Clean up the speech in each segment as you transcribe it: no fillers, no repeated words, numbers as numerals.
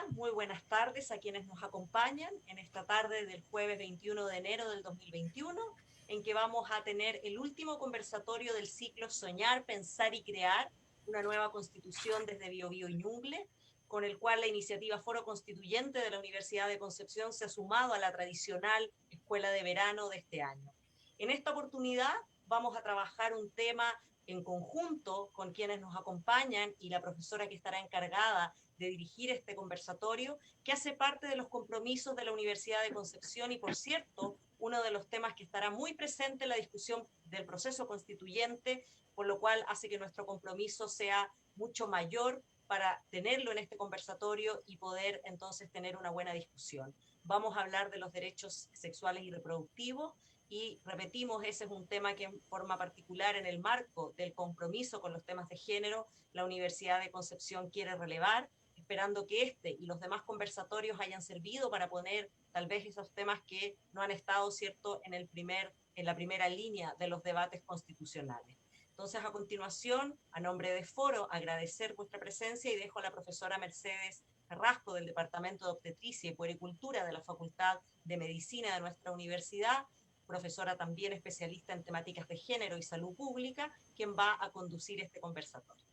día, muy buenas tardes a quienes nos acompañan en esta tarde del jueves 21 de enero del 2021, en que vamos a tener el último conversatorio del ciclo Soñar, Pensar y Crear, una nueva constitución desde Biobío y Ñuble, con el cual la iniciativa Foro Constituyente de la Universidad de Concepción se ha sumado a la tradicional escuela de verano de este año. En esta oportunidad vamos a trabajar un tema en conjunto con quienes nos acompañan y la profesora que estará encargada de dirigir este conversatorio, que hace parte de los compromisos de la Universidad de Concepción y, por cierto, uno de los temas que estará muy presente en la discusión del proceso constituyente, por lo cual hace que nuestro compromiso sea mucho mayor para tenerlo en este conversatorio y poder entonces tener una buena discusión. Vamos a hablar de los derechos sexuales y reproductivos, y repetimos, ese es un tema que forma particular en el marco del compromiso con los temas de género, la Universidad de Concepción quiere relevar, esperando que este y los demás conversatorios hayan servido para poner tal vez esos temas que no han estado, ¿cierto?, en la primera línea de los debates constitucionales. Entonces, a continuación, a nombre de Foro, agradecer vuestra presencia y dejo a la profesora Mercedes Carrasco del Departamento de Obstetricia y Puericultura de la Facultad de Medicina de nuestra universidad, profesora también especialista en temáticas de género y salud pública, quien va a conducir este conversatorio.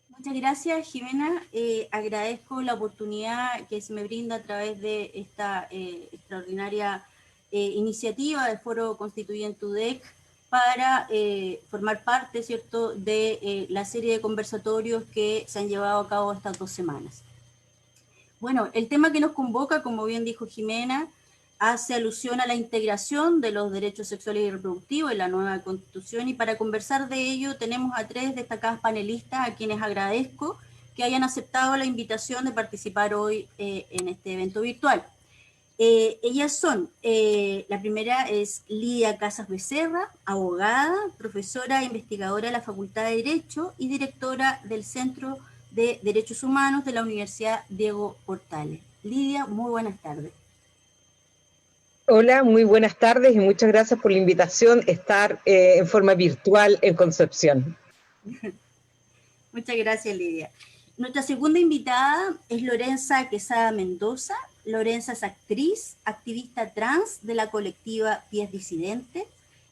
Muchas gracias, Jimena. Agradezco la oportunidad que se me brinda a través de esta extraordinaria iniciativa del Foro Constituyente UDEC para formar parte, ¿cierto?, de la serie de conversatorios que se han llevado a cabo estas 2 semanas. Bueno, el tema que nos convoca, como bien dijo Jimena, hace alusión a la integración de los derechos sexuales y reproductivos en la nueva Constitución, y para conversar de ello tenemos a 3 destacadas panelistas a quienes agradezco que hayan aceptado la invitación de participar hoy en este evento virtual. Ellas son, la primera es Lidia Casas Becerra, abogada, profesora e investigadora de la Facultad de Derecho y directora del Centro de Derechos Humanos de la Universidad Diego Portales. Lidia, muy buenas tardes. Hola, muy buenas tardes y muchas gracias por la invitación a estar en forma virtual en Concepción. Muchas gracias, Lidia. Nuestra segunda invitada es Lorenza Quesada Mendoza. Lorenza es actriz, activista trans de la colectiva Pies Disidentes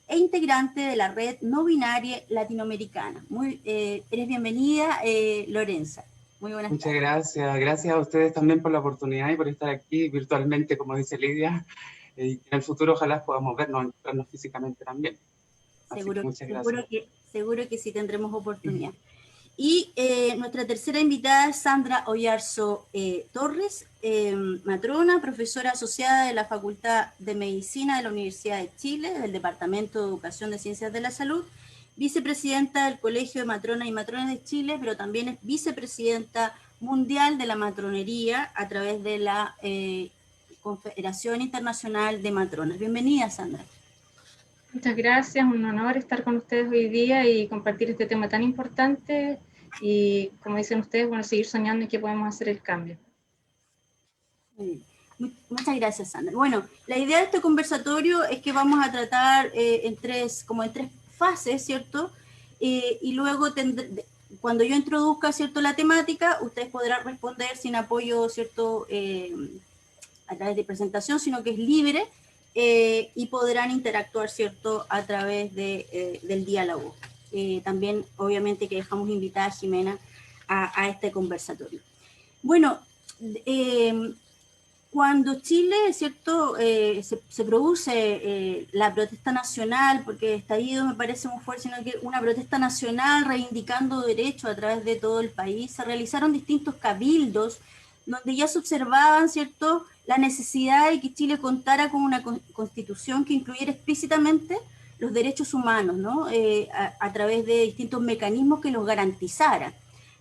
e integrante de la red no binaria latinoamericana. Eres bienvenida, Lorenza. Muy buenas tardes. Muchas gracias. Gracias a ustedes también por la oportunidad y por estar aquí virtualmente, como dice Lidia. Y en el futuro ojalá podamos encontrarnos físicamente también. Seguro que sí tendremos oportunidad. Y nuestra tercera invitada es Sandra Oyarzo Torres, matrona, profesora asociada de la Facultad de Medicina de la Universidad de Chile, del Departamento de Educación de Ciencias de la Salud, vicepresidenta del Colegio de Matronas y Matrones de Chile, pero también es vicepresidenta mundial de la matronería a través de la Confederación Internacional de Matronas. Bienvenida, Sandra. Muchas gracias, un honor estar con ustedes hoy día y compartir este tema tan importante y, como dicen ustedes, bueno, seguir soñando en que podemos hacer el cambio. Muchas gracias, Sandra. Bueno, la idea de este conversatorio es que vamos a tratar en tres fases, ¿cierto? Y luego, cuando yo introduzca, ¿cierto?, la temática, ustedes podrán responder sin apoyo, ¿cierto?, a través de presentación, sino que es libre, y podrán interactuar, ¿cierto?, a través del diálogo. También, obviamente, que dejamos invitada a Jimena a este conversatorio. Bueno, cuando Chile, ¿cierto?, se produce la protesta nacional, porque estallido me parece muy fuerte, sino que una protesta nacional reivindicando derechos a través de todo el país, se realizaron distintos cabildos donde ya se observaban, ¿cierto?, la necesidad de que Chile contara con una constitución que incluyera explícitamente los derechos humanos, ¿no?, a través de distintos mecanismos que los garantizaran,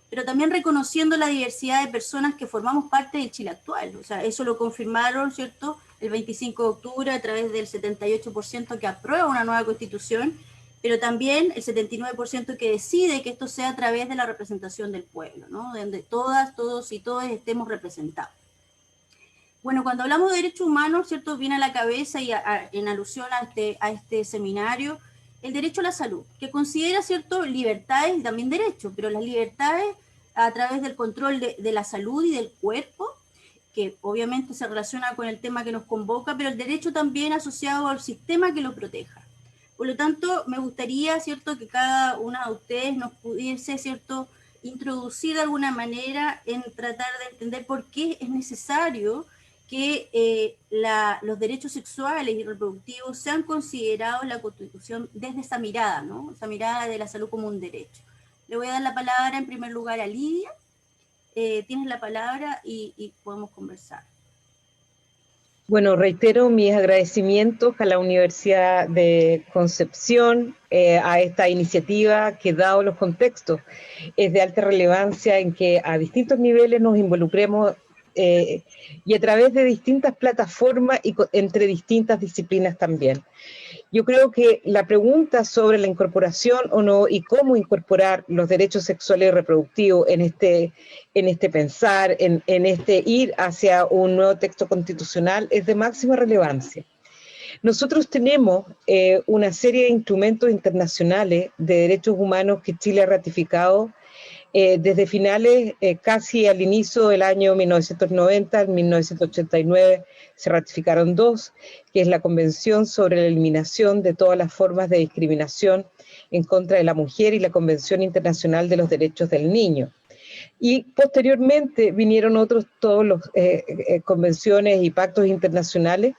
pero también reconociendo la diversidad de personas que formamos parte del Chile actual. O sea, eso lo confirmaron, ¿cierto?, el 25 de octubre a través del 78% que aprueba una nueva constitución, pero también el 79% que decide que esto sea a través de la representación del pueblo, ¿no?, donde todas, todos y todos estemos representados. Bueno, cuando hablamos de derechos humanos, ¿cierto?, viene a la cabeza y en alusión a este seminario, el derecho a la salud, que considera, ¿cierto?, libertades y también derechos, pero las libertades a través del control de la salud y del cuerpo, que obviamente se relaciona con el tema que nos convoca, pero el derecho también asociado al sistema que lo proteja. Por lo tanto, me gustaría, ¿cierto?, que cada una de ustedes nos pudiese, ¿cierto?, introducir de alguna manera en tratar de entender por qué es necesario que los derechos sexuales y reproductivos sean considerados en la Constitución desde esa mirada, ¿no? Esa mirada de la salud como un derecho. Le voy a dar la palabra en primer lugar a Lidia. Tienes la palabra y podemos conversar. Bueno, reitero mis agradecimientos a la Universidad de Concepción, a esta iniciativa que, dado los contextos, es de alta relevancia en que a distintos niveles nos involucremos y a través de distintas plataformas y entre distintas disciplinas también. Yo creo que la pregunta sobre la incorporación o no y cómo incorporar los derechos sexuales y reproductivos en este pensar, en este ir hacia un nuevo texto constitucional es de máxima relevancia. Nosotros tenemos una serie de instrumentos internacionales de derechos humanos que Chile ha ratificado desde finales, casi al inicio del año 1990, en 1989 se ratificaron dos, que es la Convención sobre la Eliminación de todas las formas de discriminación en contra de la mujer y la Convención Internacional de los Derechos del Niño. Y posteriormente vinieron todos los convenciones y pactos internacionales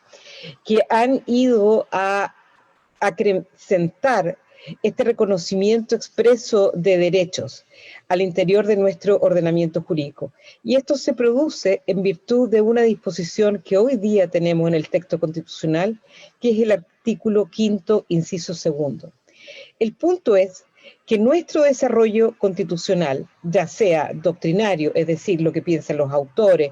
que han ido a acrecentar este reconocimiento expreso de derechos al interior de nuestro ordenamiento jurídico. Y esto se produce en virtud de una disposición que hoy día tenemos en el texto constitucional, que es el artículo 5º, inciso 2. El punto es que nuestro desarrollo constitucional, ya sea doctrinario, es decir, lo que piensan los autores,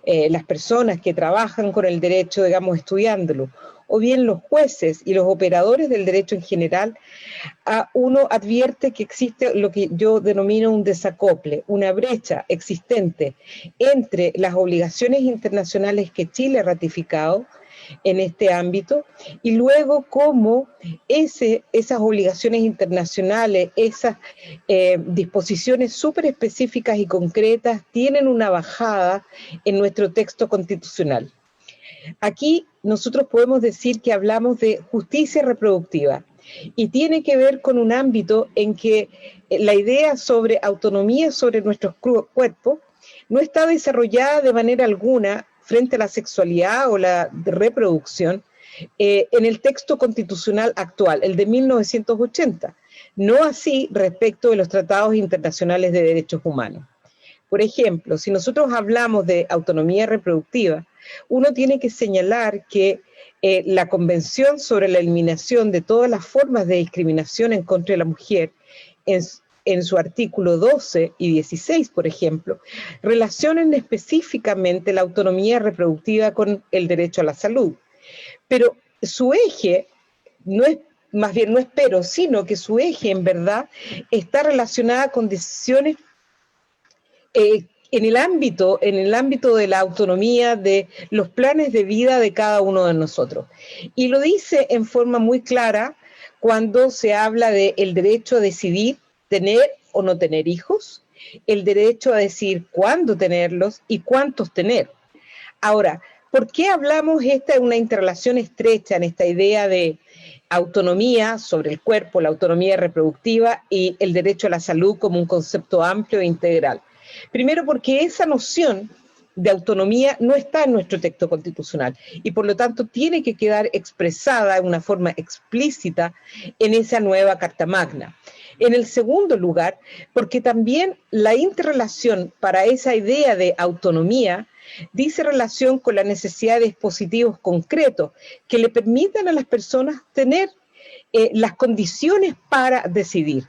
las personas que trabajan con el derecho, digamos, estudiándolo, o bien los jueces y los operadores del derecho en general, uno advierte que existe lo que yo denomino un desacople, una brecha existente entre las obligaciones internacionales que Chile ha ratificado en este ámbito, y luego cómo esas obligaciones internacionales, esas disposiciones súper específicas y concretas tienen una bajada en nuestro texto constitucional. Aquí nosotros podemos decir que hablamos de justicia reproductiva y tiene que ver con un ámbito en que la idea sobre autonomía sobre nuestros cuerpos no está desarrollada de manera alguna frente a la sexualidad o la reproducción en el texto constitucional actual, el de 1980, no así respecto de los tratados internacionales de derechos humanos. Por ejemplo, si nosotros hablamos de autonomía reproductiva, uno tiene que señalar que la Convención sobre la Eliminación de todas las formas de discriminación en contra de la mujer, en su artículo 12 y 16, por ejemplo, relacionan específicamente la autonomía reproductiva con el derecho a la salud. Pero su eje no es, más bien no es pero, sino que su eje en verdad está relacionada con decisiones en el ámbito de la autonomía de los planes de vida de cada uno de nosotros. Y lo dice en forma muy clara cuando se habla del derecho a decidir tener o no tener hijos, el derecho a decidir cuándo tenerlos y cuántos tener. Ahora, ¿por qué hablamos de una interrelación estrecha en esta idea de autonomía sobre el cuerpo, la autonomía reproductiva y el derecho a la salud como un concepto amplio e integral? Primero, porque esa noción de autonomía no está en nuestro texto constitucional y por lo tanto tiene que quedar expresada de una forma explícita en esa nueva Carta Magna. En el segundo lugar, porque también la interrelación para esa idea de autonomía dice relación con la necesidad de dispositivos concretos que le permitan a las personas tener las condiciones para decidir.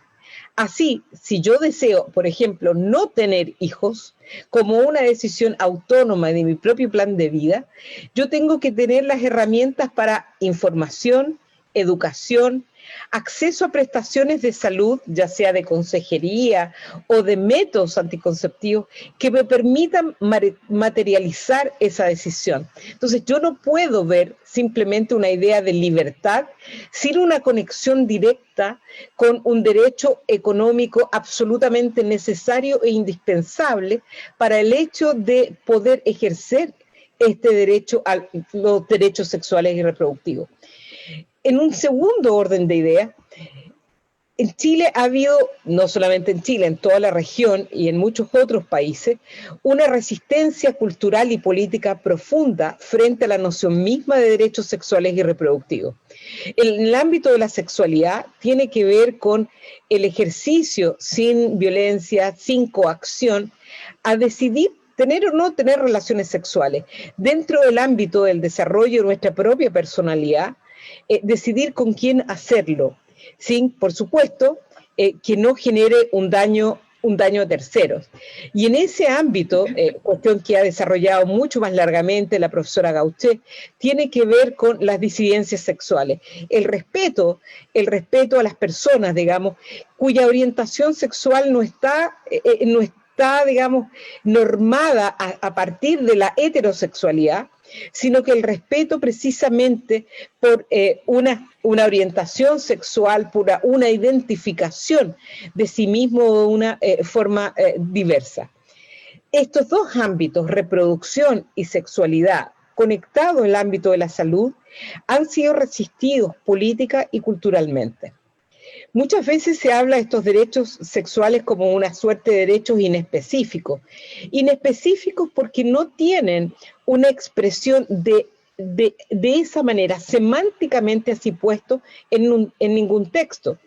Así, si yo deseo, por ejemplo, no tener hijos como una decisión autónoma de mi propio plan de vida, yo tengo que tener las herramientas para información, educación, acceso a prestaciones de salud, ya sea de consejería o de métodos anticonceptivos, que me permitan materializar esa decisión. Entonces, yo no puedo ver simplemente una idea de libertad sin una conexión directa con un derecho económico absolutamente necesario e indispensable para el hecho de poder ejercer este derecho a los derechos sexuales y reproductivos. En un segundo orden de ideas, en Chile ha habido, no solamente en Chile, en toda la región y en muchos otros países, una resistencia cultural y política profunda frente a la noción misma de derechos sexuales y reproductivos. En el ámbito de la sexualidad tiene que ver con el ejercicio sin violencia, sin coacción, a decidir tener o no tener relaciones sexuales. Dentro del ámbito del desarrollo de nuestra propia personalidad, decidir con quién hacerlo, sin, por supuesto, que no genere un daño a terceros. Y en ese ámbito, cuestión que ha desarrollado mucho más largamente la profesora Gauché, tiene que ver con las disidencias sexuales. El respeto a las personas, digamos, cuya orientación sexual no está, digamos, normada a partir de la heterosexualidad, sino que el respeto precisamente por una orientación sexual, por una identificación de sí mismo de una forma diversa. Estos dos ámbitos, reproducción y sexualidad, conectados al ámbito de la salud, han sido resistidos política y culturalmente. Muchas veces se habla de estos derechos sexuales como una suerte de derechos inespecíficos porque no tienen una expresión de esa manera, semánticamente así puesto en ningún texto.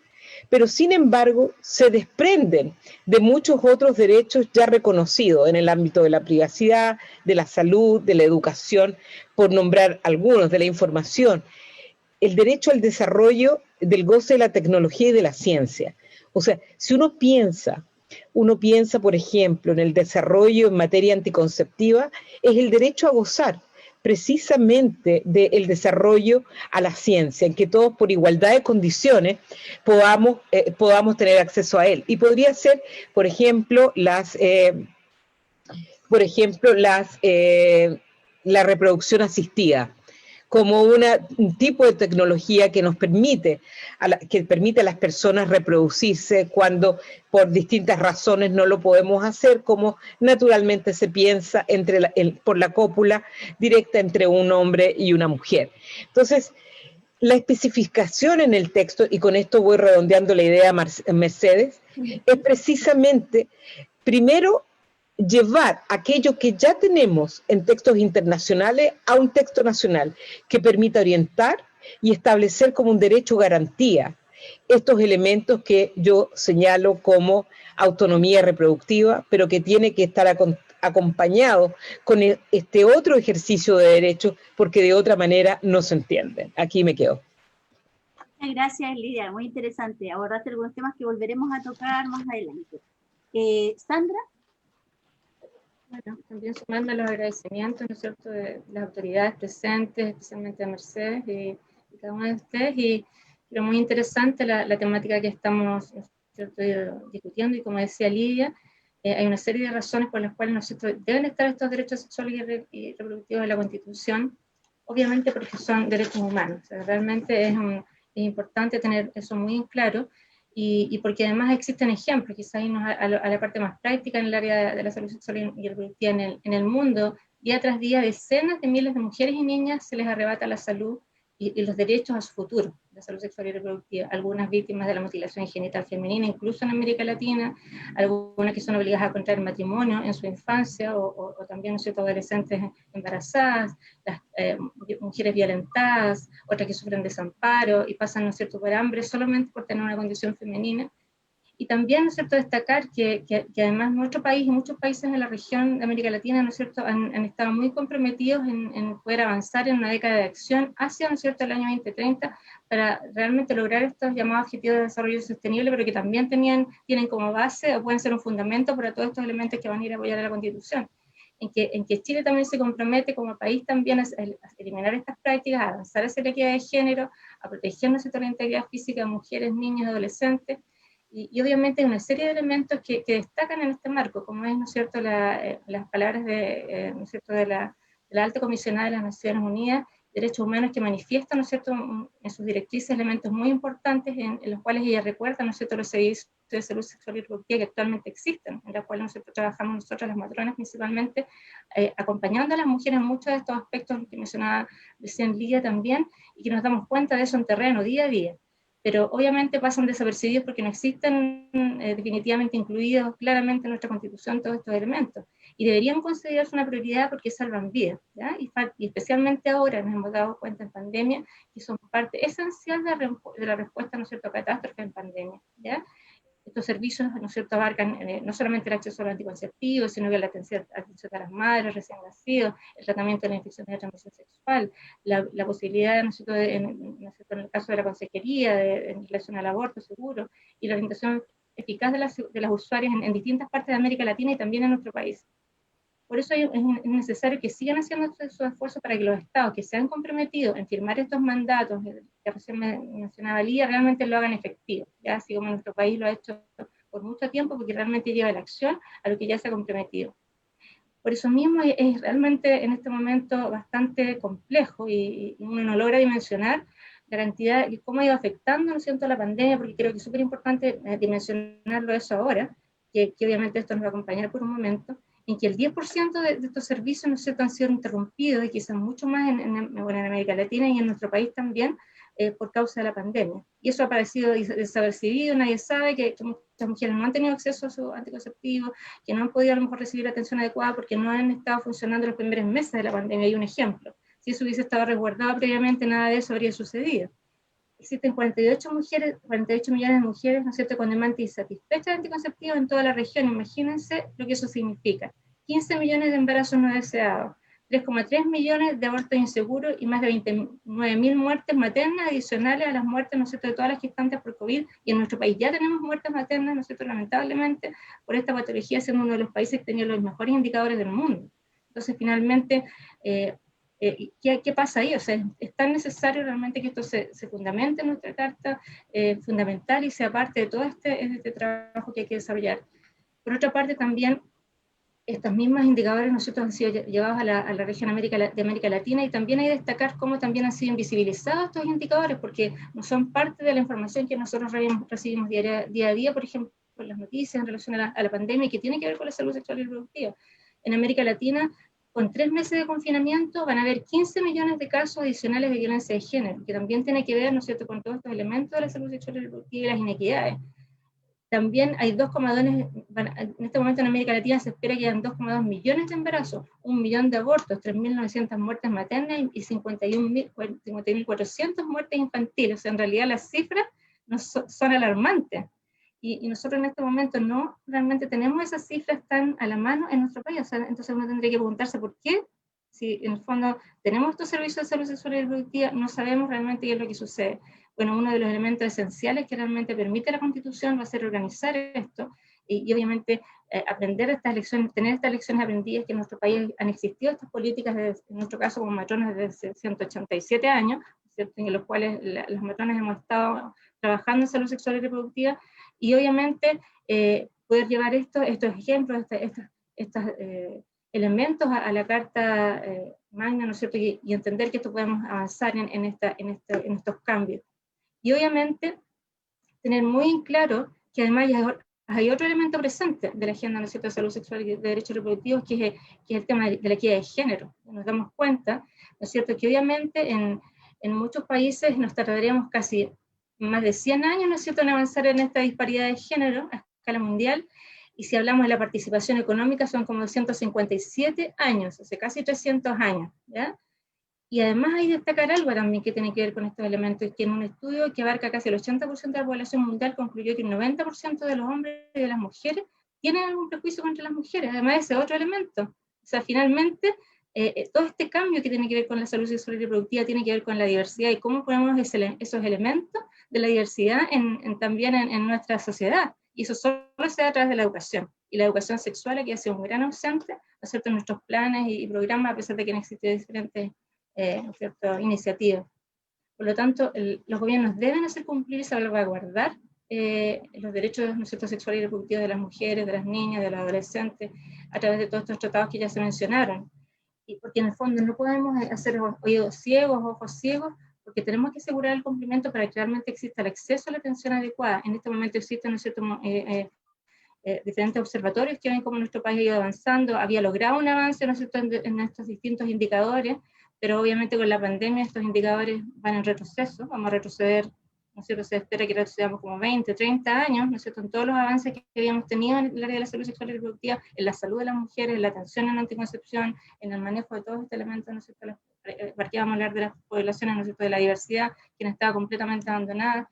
Pero sin embargo se desprenden de muchos otros derechos ya reconocidos en el ámbito de la privacidad, de la salud, de la educación, por nombrar algunos, de la información. El derecho al desarrollo del goce de la tecnología y de la ciencia. O sea, si uno piensa, por ejemplo, en el desarrollo en materia anticonceptiva, es el derecho a gozar precisamente del desarrollo a la ciencia, en que todos por igualdad de condiciones podamos tener acceso a él. Y podría ser, por ejemplo, la reproducción asistida, como un tipo de tecnología que nos permite a las personas reproducirse cuando por distintas razones no lo podemos hacer, como naturalmente se piensa por la cópula directa entre un hombre y una mujer. Entonces, la especificación en el texto, y con esto voy redondeando la idea, Mercedes, es precisamente, primero, llevar aquello que ya tenemos en textos internacionales a un texto nacional que permita orientar y establecer como un derecho garantía estos elementos que yo señalo como autonomía reproductiva, pero que tiene que estar acompañado con este otro ejercicio de derechos, porque de otra manera no se entiende. Aquí me quedo. Muchas gracias, Lidia, muy interesante. Abordaste algunos temas que volveremos a tocar más adelante. Sandra. Bueno, también sumando los agradecimientos, ¿no es cierto?, de las autoridades presentes, especialmente a Mercedes y cada una de ustedes, pero muy interesante la temática que estamos, ¿no es cierto?, discutiendo, y como decía Lidia, hay una serie de razones por las cuales, ¿no es cierto?, deben estar estos derechos sexuales y reproductivos en la Constitución, obviamente porque son derechos humanos. O sea, realmente es importante tener eso muy en claro, y porque además existen ejemplos, quizás irnos a la parte más práctica en el área de la salud sexual y reproductiva en el mundo. Día tras día, decenas de miles de mujeres y niñas se les arrebata la salud y los derechos a su futuro, la salud sexual y reproductiva. Algunas víctimas de la mutilación genital femenina, incluso en América Latina, algunas que son obligadas a contraer matrimonio en su infancia, o también, ¿no es cierto?, adolescentes embarazadas, las mujeres violentadas, otras que sufren desamparo y pasan, ¿no es cierto?, por hambre solamente por tener una condición femenina. Y también, ¿no es cierto?, destacar que además nuestro país y muchos países de la región de América Latina, ¿no es cierto?, han estado muy comprometidos en poder avanzar en una década de acción hacia, ¿no es cierto?, el año 2030, para realmente lograr estos llamados objetivos de desarrollo sostenible, pero que también tienen como base o pueden ser un fundamento para todos estos elementos que van a ir a apoyar a la Constitución. en que Chile también se compromete como país también a eliminar estas prácticas, a avanzar hacia la equidad de género, a proteger, ¿no es cierto?, la integridad física de mujeres, niños, adolescentes, y obviamente hay una serie de elementos que destacan en este marco, como es, ¿no es cierto?, las palabras de, ¿no es cierto?, de la Alta Comisionada de las Naciones Unidas, Derechos Humanos, que manifiestan, ¿no es cierto?, en sus directrices elementos muy importantes en los cuales ella recuerda, ¿no es cierto?, los servicios de salud sexual y reproductiva que actualmente existen, en la cual nosotros trabajamos nosotras las matronas principalmente, acompañando a las mujeres en muchos de estos aspectos que mencionaba recién Lidia también, y que nos damos cuenta de eso en terreno día a día. Pero obviamente pasan desapercibidos porque no existen definitivamente incluidos claramente en nuestra Constitución todos estos elementos. Y deberían considerarse una prioridad porque salvan vidas, ¿ya? Y especialmente ahora nos hemos dado cuenta en pandemia que son parte esencial de la respuesta, ¿no es cierto?, a catástrofes en pandemia, ¿ya? Estos servicios, ¿no es cierto?, abarcan no solamente el acceso a los anticonceptivos, sino que la atención a las madres recién nacidos, el tratamiento de las infecciones de transmisión sexual, la posibilidad, ¿no es cierto?, en el caso de la consejería, en relación al aborto seguro, y la orientación eficaz de las usuarias en distintas partes de América Latina y también en nuestro país. Por eso es necesario que sigan haciendo sus esfuerzos para que los estados que se han comprometido en firmar estos mandatos, que recién mencionaba Lía, realmente lo hagan efectivo, ya así como nuestro país lo ha hecho por mucho tiempo, porque realmente lleva la acción a lo que ya se ha comprometido. Por eso mismo es realmente en este momento bastante complejo y uno no logra dimensionar la cantidad y cómo ha ido afectando, ¿no es cierto?, la pandemia, porque creo que es súper importante dimensionarlo eso ahora, que obviamente esto nos va a acompañar por un momento, en que el 10% de estos servicios, ¿no es cierto?, han sido interrumpidos, y quizás mucho más en América Latina y en nuestro país también, por causa de la pandemia. Y eso ha parecido desapercibido, nadie sabe que muchas mujeres no han tenido acceso a su anticonceptivo, que no han podido a lo mejor recibir atención adecuada porque no han estado funcionando los primeros meses de la pandemia. Hay un ejemplo. Si eso hubiese estado resguardado previamente, nada de eso habría sucedido. Existen 48 millones de mujeres, ¿no es cierto?, con demanda insatisfecha de anticonceptivos en toda la región. Imagínense lo que eso significa. 15 millones de embarazos no deseados, 3,3 millones de abortos inseguros y más de 29.000 muertes maternas adicionales a las muertes, ¿no es cierto?, de todas las gestantes por COVID. Y en nuestro país ya tenemos muertes maternas, ¿no es cierto?, lamentablemente, por esta patología, siendo uno de los países que tenía los mejores indicadores del mundo. Entonces, finalmente, ¿qué pasa ahí? O sea, es tan necesario realmente que esto se fundamente en nuestra carta, fundamental, y sea parte de todo este trabajo que hay que desarrollar. Por otra parte, también, estos mismos indicadores nosotros han sido llevados a la región de América Latina, y también hay que destacar cómo también han sido invisibilizados estos indicadores, porque no son parte de la información que nosotros recibimos día a día, por ejemplo, en las noticias en relación a la pandemia, que tiene que ver con la salud sexual y reproductiva. En América Latina, con 3 meses de confinamiento, van a haber 15 millones de casos adicionales de violencia de género, que también tiene que ver, ¿no es cierto?, con todos estos elementos de la salud sexual y reproductiva y las inequidades. También hay 2,2, en este momento en América Latina se espera que hayan 2,2 millones de embarazos, 1 millón de abortos, 3.900 muertes maternas y 51.400 muertes infantiles. O sea, en realidad las cifras son alarmantes. Y nosotros en este momento no realmente tenemos esas cifras tan a la mano en nuestro país. O sea, entonces uno tendría que preguntarse por qué, si en el fondo tenemos estos servicios de salud sexual y reproductiva, no sabemos realmente qué es lo que sucede. Bueno, uno de los elementos esenciales que realmente permite la Constitución va a ser organizar esto, y obviamente aprender estas lecciones, tener estas lecciones aprendidas, que en nuestro país han existido estas políticas, en nuestro caso como matronas, desde 187 años, ¿cierto?, en los cuales las matronas hemos estado trabajando en salud sexual y reproductiva, y obviamente poder llevar estos ejemplos, estos elementos a la Carta Magna, ¿no es cierto?, y entender que esto podemos avanzar en estos cambios. Y obviamente tener muy claro que además hay otro elemento presente de la agenda, ¿no es cierto?, de salud sexual y de derechos reproductivos, que es el tema de la equidad de género. Nos damos cuenta, ¿no es cierto?, que obviamente en muchos países nos tardaríamos casi más de 100 años, ¿no es cierto?, en avanzar en esta disparidad de género a escala mundial, y si hablamos de la participación económica son como 257 años, o sea, casi 300 años, ¿ya? Y además hay que destacar algo también que tiene que ver con estos elementos, que en un estudio que abarca casi el 80% de la población mundial concluyó que el 90% de los hombres y de las mujeres tienen algún prejuicio contra las mujeres, además de ese otro elemento. O sea, finalmente, todo este cambio que tiene que ver con la salud sexual y reproductiva tiene que ver con la diversidad y cómo ponemos esos elementos de la diversidad también en nuestra sociedad. y eso solo se da a través de la educación. Y la educación sexual aquí ha sido un gran ausente, ¿no es cierto?, en nuestros planes y programas, a pesar de que han existido diferentes ¿no es cierto?, iniciativas. Por lo tanto, los gobiernos deben hacer cumplir y salvaguardar los derechos, ¿no es cierto?, sexuales y reproductivos de las mujeres, de las niñas, de los adolescentes, a través de todos estos tratados que ya se mencionaron. Y porque en el fondo no podemos hacer oídos ciegos, ojos ciegos, porque tenemos que asegurar el cumplimiento para que realmente exista el acceso a la atención adecuada. En este momento existen, ¿no es cierto?, diferentes observatorios que ven cómo nuestro país ha ido avanzando, había logrado un avance, ¿no es cierto?, en estos distintos indicadores, pero obviamente con la pandemia estos indicadores van en retroceso, vamos a retroceder, ¿no es cierto?, se espera que retrocedamos como 20, 30 años, ¿no es cierto?, en todos los avances que habíamos tenido en el área de la salud sexual y reproductiva, en la salud de las mujeres, en la atención en la anticoncepción, en el manejo de todos estos elementos, ¿no es cierto?, partíamos a hablar de las poblaciones, ¿no es cierto?, de la diversidad, quien estaba completamente abandonada,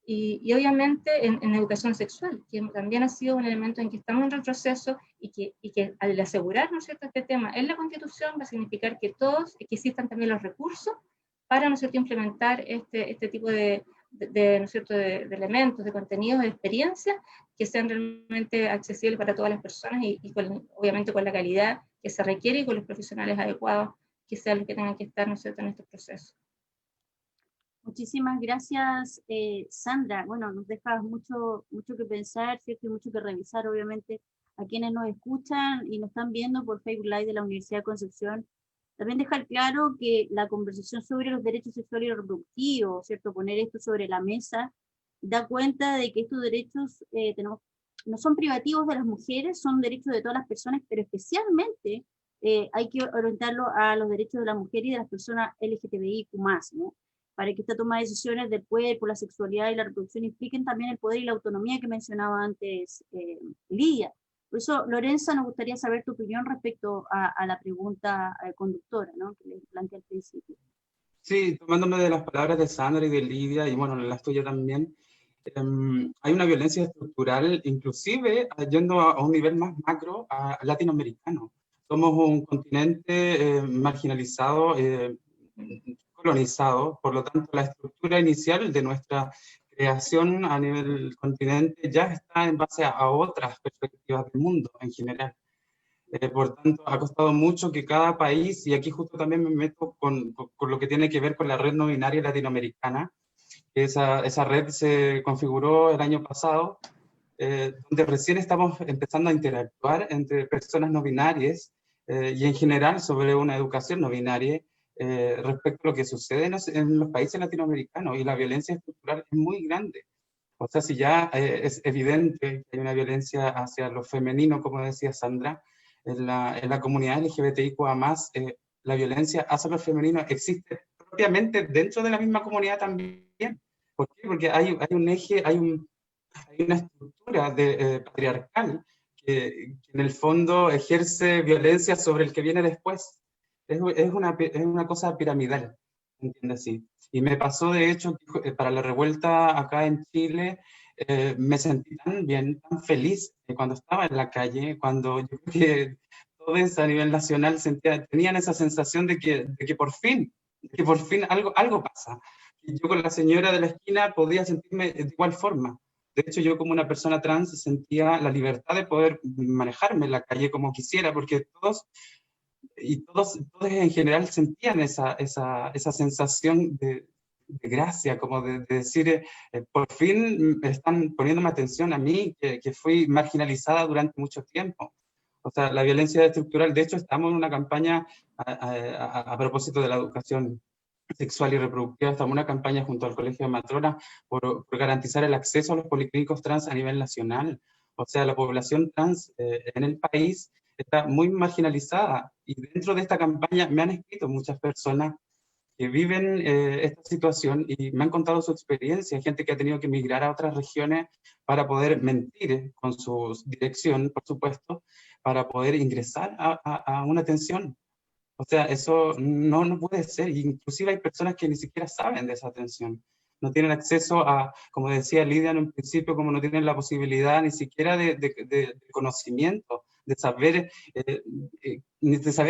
y obviamente en educación sexual, que también ha sido un elemento en que estamos en retroceso y que al asegurar, ¿no es cierto?, este tema en la Constitución va a significar que que existan también los recursos para, ¿no es cierto?, implementar este tipo ¿no es cierto?, de elementos, de contenidos, de experiencias que sean realmente accesibles para todas las personas y obviamente con la calidad que se requiere y con los profesionales adecuados que sean los que tengan que estar, ¿no es cierto?, en este proceso. Muchísimas gracias, Sandra. Bueno, nos dejas mucho que pensar, ¿cierto? Y mucho que revisar, obviamente, a quienes nos escuchan y nos están viendo por Facebook Live de la Universidad de Concepción. También dejar claro que la conversación sobre los derechos sexuales y reproductivos, ¿cierto? Poner esto sobre la mesa, da cuenta de que estos derechos no son privativos de las mujeres, son derechos de todas las personas, pero especialmente hay que orientarlo a los derechos de la mujer y de las personas LGTBIQ+, ¿no?, para que esta toma de decisiones del cuerpo, la sexualidad y la reproducción impliquen también el poder y la autonomía que mencionaba antes Lidia. Por eso, Lorenza, nos gustaría saber tu opinión respecto a la pregunta conductora, ¿no?, que les planteé al principio. Sí, tomándome de las palabras de Sandra y de Lidia, y bueno, las tuyas también, hay una violencia estructural, inclusive yendo a un nivel más macro, latinoamericano. Somos un continente marginalizado, colonizado, por lo tanto la estructura inicial de nuestra creación a nivel continente ya está en base a otras perspectivas del mundo en general. Por tanto, ha costado mucho que cada país, y aquí justo también me meto con lo que tiene que ver con la red no binaria latinoamericana, esa red se configuró el año pasado, donde recién estamos empezando a interactuar entre personas no binarias y en general sobre una educación no binaria, respecto a lo que sucede en los países latinoamericanos, y la violencia estructural es muy grande. O sea, si ya es evidente que hay una violencia hacia lo femenino, como decía Sandra, en la comunidad LGBTIQA+, la violencia hacia lo femenino existe propiamente dentro de la misma comunidad también. ¿Por qué? Porque hay un eje, hay una estructura patriarcal que en el fondo ejerce violencia sobre el que viene después. Es una cosa piramidal, ¿entiendes? Así. Y me pasó, de hecho, que para la revuelta acá en Chile, me sentí tan bien, tan feliz cuando estaba en la calle, cuando yo creo que todos a nivel nacional tenían esa sensación de que por fin algo pasa. Y yo con la señora de la esquina podía sentirme de igual forma. De hecho, yo como una persona trans sentía la libertad de poder manejarme en la calle como quisiera, porque todos en general sentían esa sensación de gracia, como de decir, por fin están poniéndome atención a mí, que fui marginalizada durante mucho tiempo. O sea, la violencia estructural, de hecho, estamos en una campaña a propósito de la educación sexual y reproductiva, estamos en una campaña junto al Colegio de Matronas por garantizar el acceso a los policlínicos trans a nivel nacional. O sea, la población trans en el país está muy marginalizada, y dentro de esta campaña me han escrito muchas personas que viven esta situación y me han contado su experiencia, gente que ha tenido que emigrar a otras regiones para poder mentir con su dirección, por supuesto, para poder ingresar a una atención. O sea, eso no puede ser. Inclusive hay personas que ni siquiera saben de esa atención. No tienen acceso a, como decía Lidia en un principio, como no tienen la posibilidad ni siquiera de conocimiento, de saber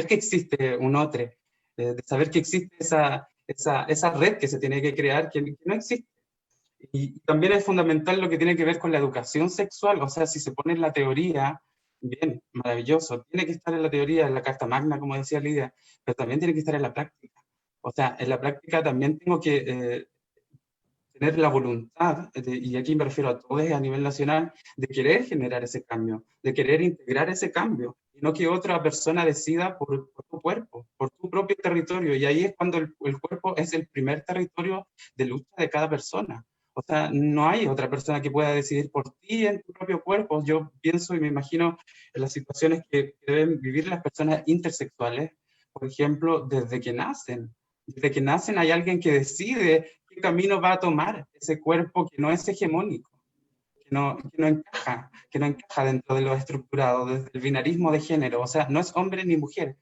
que existe un otro, de saber que existe esa red que se tiene que crear, que no existe. Y también es fundamental lo que tiene que ver con la educación sexual, o sea, si se pone en la teoría, bien, maravilloso, tiene que estar en la teoría, en la Carta Magna, como decía Lidia, pero también tiene que estar en la práctica. O sea, en la práctica también tengo que tener la voluntad, y aquí me refiero a todos a nivel nacional, de querer generar ese cambio, de querer integrar ese cambio, y no que otra persona decida por tu cuerpo, por tu propio territorio, y ahí es cuando el cuerpo es el primer territorio de lucha de cada persona. O sea, no hay otra persona que pueda decidir por ti en tu propio cuerpo. Yo pienso y me imagino en las situaciones que deben vivir las personas intersexuales, por ejemplo, desde que nacen. Desde que nacen hay alguien que decide qué camino va a tomar ese cuerpo que no es hegemónico, que no encaja dentro de lo estructurado, desde el binarismo de género. O sea, no es hombre ni mujer,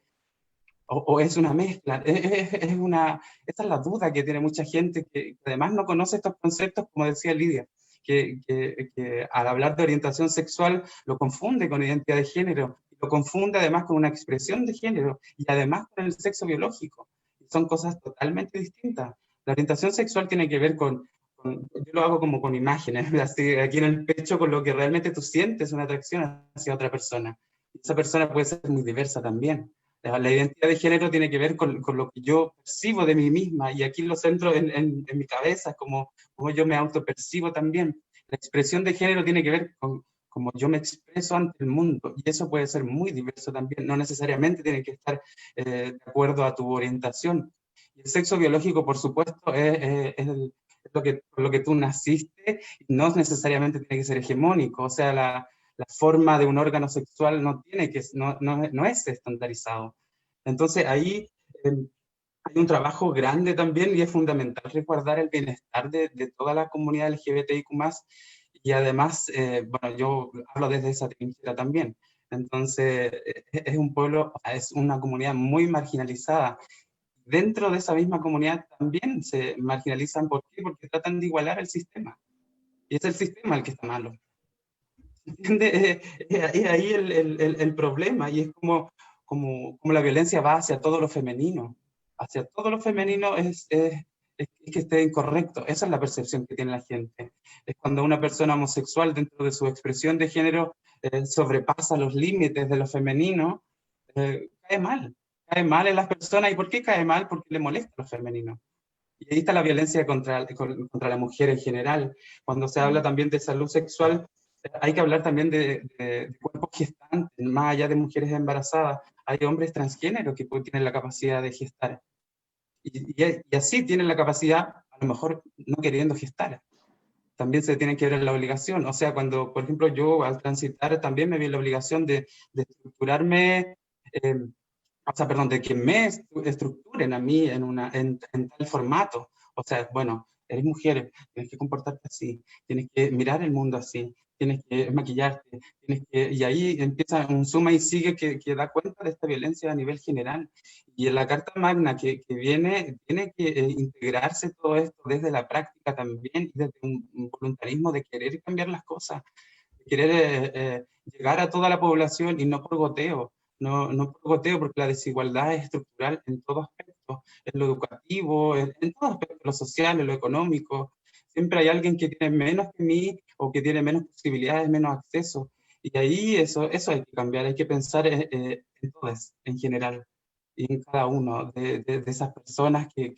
o es una mezcla. Esa es la duda que tiene mucha gente que además no conoce estos conceptos, como decía Lidia, que al hablar de orientación sexual lo confunde con identidad de género, lo confunde además con una expresión de género y además con el sexo biológico. Son cosas totalmente distintas. La orientación sexual tiene que ver yo lo hago como con imágenes, así, aquí en el pecho, con lo que realmente tú sientes una atracción hacia otra persona. Esa persona puede ser muy diversa también. La identidad de género tiene que ver con lo que yo percibo de mí misma, y aquí lo centro en mi cabeza, como yo me autopercibo también. La expresión de género tiene que ver con cómo yo me expreso ante el mundo, y eso puede ser muy diverso también, no necesariamente tiene que estar de acuerdo a tu orientación. Y el sexo biológico, por supuesto, es con lo que tú naciste, y no necesariamente tiene que ser hegemónico. O sea, la forma de un órgano sexual no es estandarizado. Entonces ahí hay un trabajo grande también, y es fundamental resguardar el bienestar de toda la comunidad LGBTIQ+, y además, bueno, yo hablo desde esa trinchera también. Entonces, es un pueblo, es una comunidad muy marginalizada. Dentro de esa misma comunidad también se marginalizan. ¿Por qué? Porque tratan de igualar el sistema. Y es el sistema el que está malo. ¿Entiendes? Es ahí el problema, y es como la violencia va hacia todo lo femenino. Hacia todo lo femenino es que esté incorrecto. Esa es la percepción que tiene la gente. Es cuando una persona homosexual, dentro de su expresión de género, sobrepasa los límites de lo femenino, cae mal. Cae mal en las personas. ¿Y por qué cae mal? Porque le molesta lo femenino. Y ahí está la violencia contra la mujer en general. Cuando se habla también de salud sexual, hay que hablar también de cuerpos gestantes, más allá de mujeres embarazadas. Hay hombres transgéneros que tienen la capacidad de gestar. Y así tienen la capacidad, a lo mejor no queriendo gestar. También se tiene que ver en la obligación. O sea, cuando, por ejemplo, yo al transitar también me vi en la obligación de estructurarme, o sea, perdón, de que me estructuren a mí en tal formato. O sea, bueno, eres mujer, tienes que comportarte así, tienes que mirar el mundo así, tienes que maquillarte, y ahí empieza un suma y sigue que da cuenta de esta violencia a nivel general. Y en la Carta Magna que viene, tiene que integrarse todo esto desde la práctica también, y desde un voluntarismo de querer cambiar las cosas, de querer llegar a toda la población, y no por goteo. No por goteo, porque la desigualdad es estructural en todo aspecto, en lo educativo, en todo aspecto, lo social, en lo económico. Siempre hay alguien que tiene menos que mí, o que tiene menos posibilidades, menos acceso. Y ahí eso hay que cambiar, hay que pensar en todos, en general, y en cada uno de esas personas que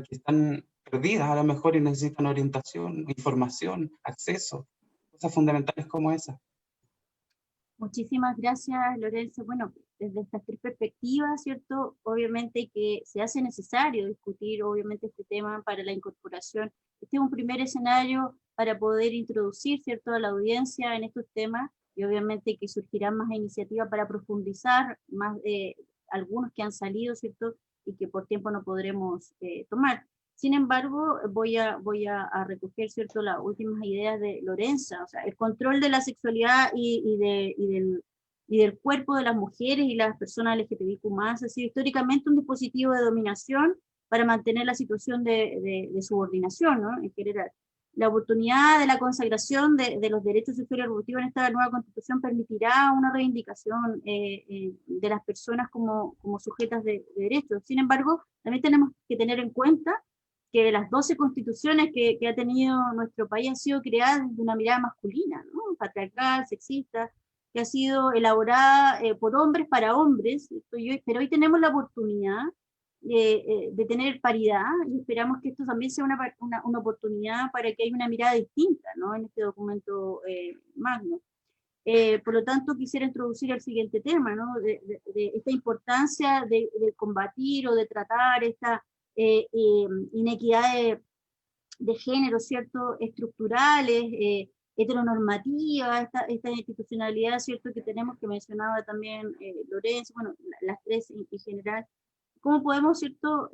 están perdidas a lo mejor, y necesitan orientación, información, acceso, cosas fundamentales como esas. Muchísimas gracias, Lorenzo. Bueno, desde estas tres perspectivas, ¿cierto? Obviamente que se hace necesario discutir, obviamente, este tema para la incorporación. Este es un primer escenario para poder introducir, ¿cierto?, a la audiencia en estos temas, y obviamente que surgirán más iniciativas para profundizar, más algunos que han salido, ¿cierto?, y que por tiempo no podremos tomar. Sin embargo, voy a recoger, ¿cierto?, las últimas ideas de Lorenza. O sea, el control de la sexualidad y del cuerpo de las mujeres y las personas LGTBIQ+, ha sido históricamente un dispositivo de dominación para mantener la situación de subordinación, ¿no?, en general. La oportunidad de la consagración de los derechos sexuales y reproductivos en esta nueva Constitución permitirá una reivindicación de las personas como sujetas de derechos. Sin embargo, también tenemos que tener en cuenta que las 12 constituciones que ha tenido nuestro país han sido creadas desde una mirada masculina, ¿no? Patriarcal, sexista, que ha sido elaborada por hombres para hombres, pero hoy tenemos la oportunidad de tener paridad, y esperamos que esto también sea una oportunidad para que haya una mirada distinta, ¿no? En este documento magno. Por lo tanto, quisiera introducir el siguiente tema, ¿no? De esta importancia de combatir o de tratar esta inequidad de género, ¿cierto? Estructurales, heteronormativas, esta institucionalidad, ¿cierto? Que tenemos, que mencionaba también Lorenzo, bueno, las tres en general. ¿Cómo podemos, ¿cierto?,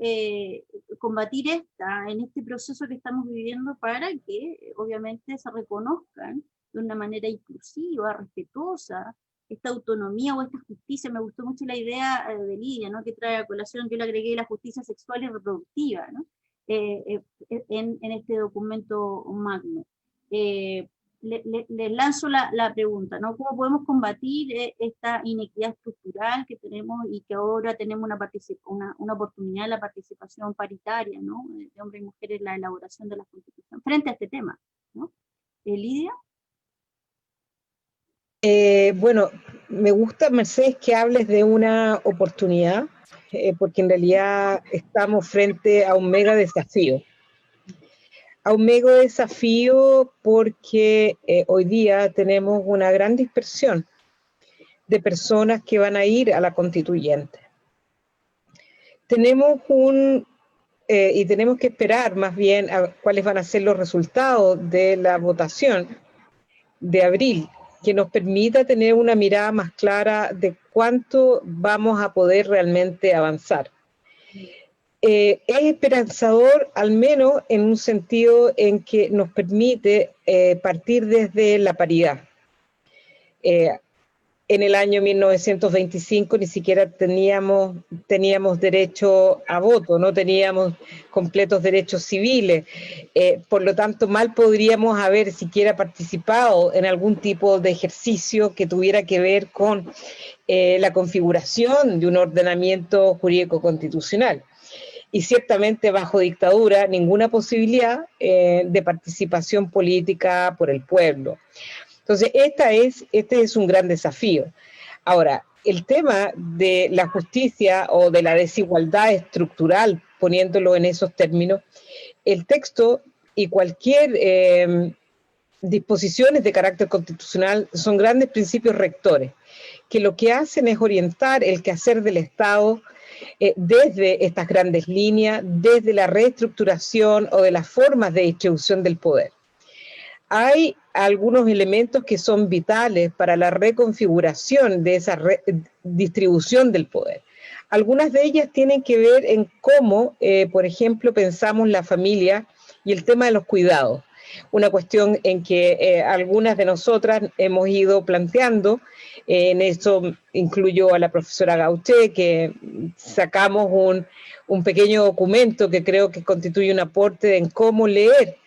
combatir en este proceso que estamos viviendo para que obviamente se reconozcan de una manera inclusiva, respetuosa, esta autonomía o esta justicia? Me gustó mucho la idea de Lidia, ¿no?, que trae a colación, yo le agregué la justicia sexual y reproductiva, ¿no?, en este documento magno. Les lanzo la pregunta, ¿no? ¿Cómo podemos combatir esta inequidad estructural que tenemos y que ahora tenemos una oportunidad de la participación paritaria, ¿no?, de hombres y mujeres en la elaboración de la Constitución frente a este tema, ¿no? Lidia. Bueno, me gusta, Mercedes, que hables de una oportunidad, porque en realidad estamos frente a un mega desafío. A un mega desafío porque hoy día tenemos una gran dispersión de personas que van a ir a la constituyente. Tenemos y tenemos que esperar más bien a cuáles van a ser los resultados de la votación de abril, que nos permita tener una mirada más clara de cuánto vamos a poder realmente avanzar. Es esperanzador, al menos en un sentido en que nos permite partir desde la paridad. En el año 1925 ni siquiera teníamos derecho a voto, no teníamos completos derechos civiles, por lo tanto mal podríamos haber siquiera participado en algún tipo de ejercicio que tuviera que ver con la configuración de un ordenamiento jurídico constitucional. Y ciertamente bajo dictadura ninguna posibilidad de participación política por el pueblo. Entonces este es un gran desafío. Ahora, el tema de la justicia o de la desigualdad estructural, poniéndolo en esos términos, el texto y cualquier disposiciones de carácter constitucional son grandes principios rectores, que lo que hacen es orientar el quehacer del Estado desde estas grandes líneas, desde la reestructuración o de las formas de distribución del poder. Hay algunos elementos que son vitales para la reconfiguración de esa distribución del poder. Algunas de ellas tienen que ver en cómo, por ejemplo, pensamos la familia y el tema de los cuidados. Una cuestión en que algunas de nosotras hemos ido planteando. En eso incluyo a la profesora Gauché, que sacamos un pequeño documento que creo que constituye un aporte en cómo leer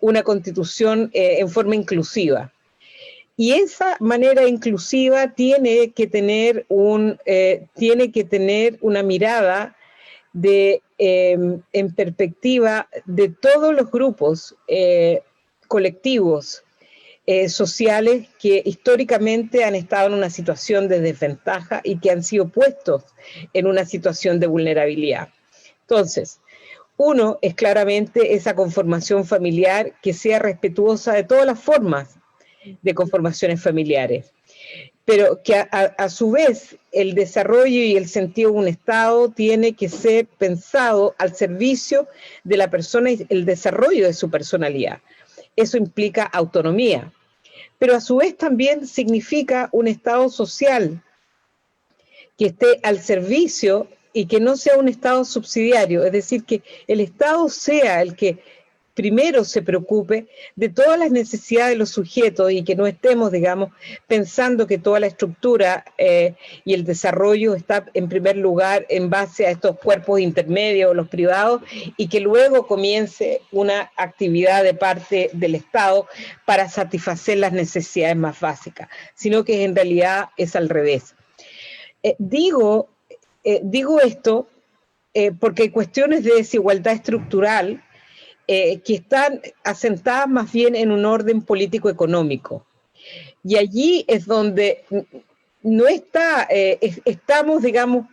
una constitución en forma inclusiva. Y esa manera inclusiva tiene que tener una mirada en perspectiva de todos los grupos colectivos sociales que históricamente han estado en una situación de desventaja y que han sido puestos en una situación de vulnerabilidad. Entonces, uno es claramente esa conformación familiar que sea respetuosa de todas las formas de conformaciones familiares, pero que a su vez el desarrollo y el sentido de un Estado tiene que ser pensado al servicio de la persona y el desarrollo de su personalidad. Eso implica autonomía, pero a su vez también significa un Estado social que esté al servicio y que no sea un Estado subsidiario, es decir, que el Estado sea el que primero se preocupe de todas las necesidades de los sujetos y que no estemos, digamos, pensando que toda la estructura y el desarrollo está en primer lugar en base a estos cuerpos intermedios, los privados, y que luego comience una actividad de parte del Estado para satisfacer las necesidades más básicas, sino que en realidad es al revés. Digo esto porque hay cuestiones de desigualdad estructural que están asentadas más bien en un orden político-económico. Y allí es donde no está, estamos, digamos,